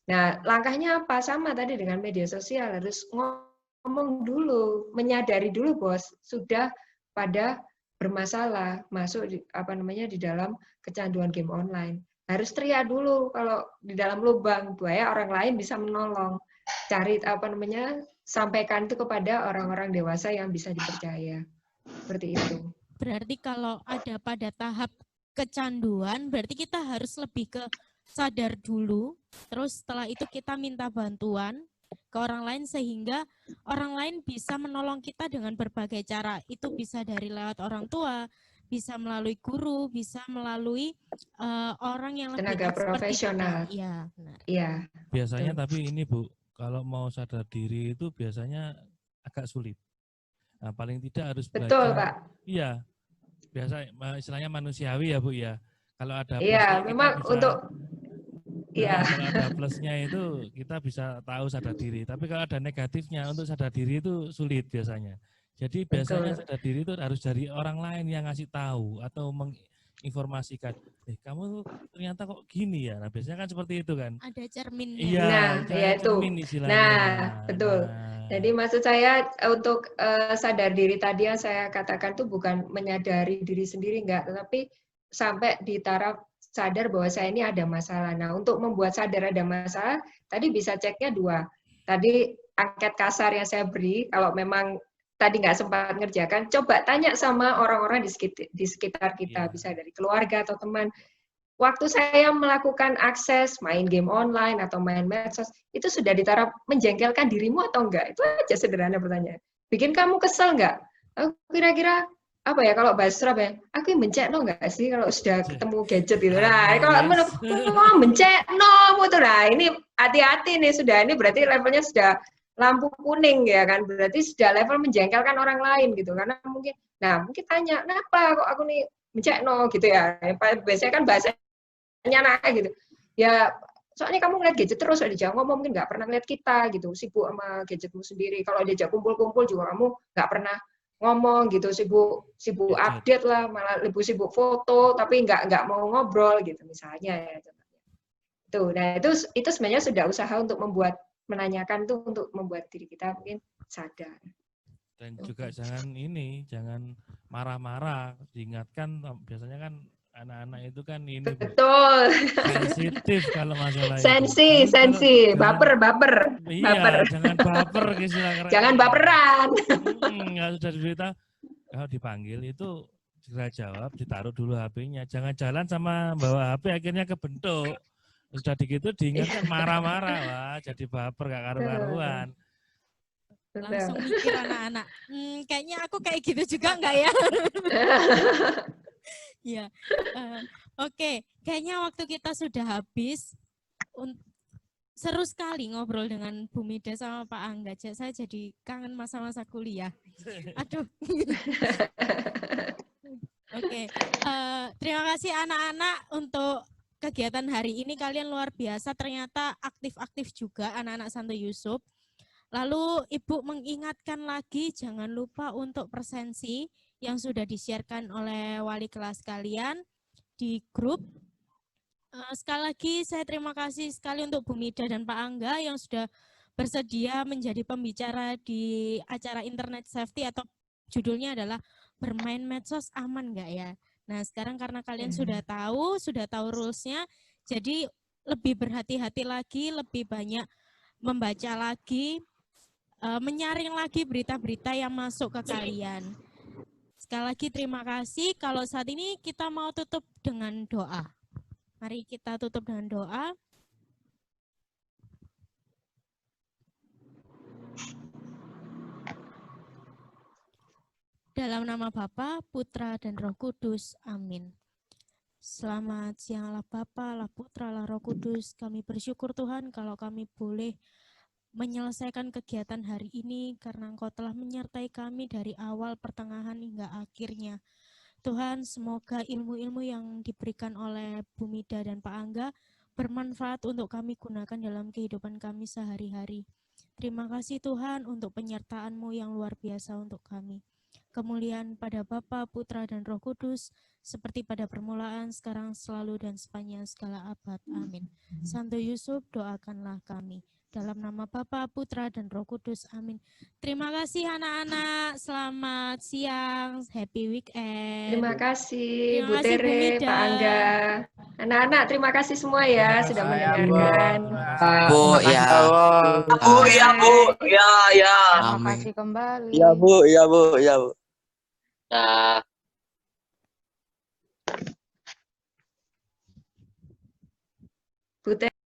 Nah, langkahnya apa? Sama tadi dengan media sosial, harus ngomong dulu, menyadari dulu bos, sudah pada bermasalah, masuk di dalam kecanduan game online. Harus teriak dulu kalau di dalam lubang, supaya orang lain bisa menolong. Cari sampaikan itu kepada orang-orang dewasa yang bisa dipercaya. Seperti itu. Berarti kalau ada pada tahap kecanduan, berarti kita harus lebih ke sadar dulu, terus setelah itu kita minta bantuan ke orang lain sehingga orang lain bisa menolong kita dengan berbagai cara. Itu bisa dari lewat orang tua, bisa melalui guru, bisa melalui orang yang lebih tenaga expert profesional. Iya, benar. Iya. Biasanya betul. tapi ini Bu, kalau mau sadar diri itu biasanya agak sulit. Nah, paling tidak harus belajar. Betul, Pak. Iya. Biasa istilahnya manusiawi ya Bu ya. Kalau ada Iya, plusnya memang kita bisa untuk iya. kalau ada plusnya itu kita bisa tahu sadar diri. Tapi kalau ada negatifnya untuk sadar diri itu sulit biasanya. Jadi biasanya Betul. sadar diri itu harus dari orang lain yang ngasih tahu atau menginformasikan. Kamu ternyata kok gini ya. Nah, biasanya kan seperti itu kan. Ada cerminnya. Iya, Nah, ya itu. cermin istilahnya. Nah, betul. Nah. Jadi maksud saya untuk sadar diri tadi yang saya katakan itu bukan menyadari diri sendiri enggak, tetapi sampai di taraf sadar bahwa saya ini ada masalah. Nah, untuk membuat sadar ada masalah, tadi bisa ceknya 2. Tadi angket kasar yang saya beri, kalau memang tadi nggak sempat ngerjakan, coba tanya sama orang-orang di sekitar kita, bisa dari keluarga atau teman. Waktu saya melakukan akses main game online atau main medsos, itu sudah di taraf menjengkelkan dirimu atau enggak? Itu aja sederhana pertanyaan. Bikin kamu kesel enggak? Kira-kira apa ya kalau bahasa Surabaya? Aku mencekno enggak sih kalau sudah ketemu gadget gitu. Nah, kalau mencekno itu nah ini hati-hati nih sudah, ini berarti levelnya sudah lampu kuning ya kan, berarti sudah level menjengkelkan orang lain gitu. Karena mungkin tanya, kenapa kok aku nih mencekno gitu ya. Biasanya kan bahasanya anak gitu. Ya soalnya kamu ngeliat gadget terus, dijawab ngomong mungkin nggak pernah ngeliat kita gitu, sibuk sama gadgetmu sendiri. Kalau diajak kumpul-kumpul juga kamu nggak pernah ngomong gitu, sibuk update lah, malah lebih sibuk foto, tapi nggak mau ngobrol gitu misalnya ya. Tuh, nah itu sebenarnya sudah usaha untuk menanyakan tuh untuk membuat diri kita mungkin sadar. Dan juga jangan marah-marah, diingatkan biasanya kan anak-anak itu kan ini betul sensitif kalau masalah sensi baper iya jangan baper jangan baperan nggak sudah diberitahu kalau dipanggil itu segera jawab, ditaruh dulu HP-nya, jangan jalan sama bawa HP akhirnya kebentuk, sudah digitu diingatkan marah-marah wah jadi baper gak karu-karuan. Langsung mikir anak-anak, kayaknya aku kayak gitu juga enggak ya? Ya, oke. Kayaknya waktu kita sudah habis. Seru sekali ngobrol dengan Bu Mida sama Pak Angga. Saya jadi kangen masa-masa kuliah. Aduh. Oke. Terima kasih anak-anak untuk kegiatan hari ini. Kalian luar biasa. Ternyata aktif-aktif juga anak-anak Santo Yusuf. Lalu Ibu mengingatkan lagi, jangan lupa untuk presensi yang sudah di-share-kan oleh wali kelas kalian di grup. Sekali lagi saya terima kasih sekali untuk Bu Mida dan Pak Angga yang sudah bersedia menjadi pembicara di acara Internet Safety atau judulnya adalah bermain medsos aman nggak ya? Nah, sekarang karena kalian sudah tahu rules-nya, jadi lebih berhati-hati lagi, lebih banyak membaca lagi, menyaring lagi berita-berita yang masuk ke kalian. Sekali lagi terima kasih. Kalau saat ini kita mau tutup dengan doa. Mari kita tutup dengan doa. Dalam nama Bapa, Putra, dan Roh Kudus. Amin. Selamat siang Allah Bapa, Allah Putra, Allah Roh Kudus. Kami bersyukur Tuhan kalau kami boleh menyelesaikan kegiatan hari ini karena Engkau telah menyertai kami dari awal, pertengahan, hingga akhirnya. Tuhan, semoga ilmu-ilmu yang diberikan oleh Bu Mida dan Pak Angga bermanfaat untuk kami gunakan dalam kehidupan kami sehari-hari. Terima kasih Tuhan untuk penyertaan-Mu yang luar biasa untuk kami. Kemuliaan pada Bapa, Putra, dan Roh Kudus, seperti pada permulaan, sekarang, selalu, dan sepanjang segala abad. Amin. Santo Yusuf, doakanlah kami. Dalam nama Bapa, Putra, dan Roh Kudus. Amin. Terima kasih anak-anak. Selamat siang. Happy weekend. Terima kasih Terima Bu kasih, Bu Tere, Mida. Pak Angga. Anak-anak terima kasih semua ya sudah mendengarkan. Bu, ya. Bu, ya Bu, ya. Amin. kembali. Ya Bu, ya Bu, ya Bu. Ya.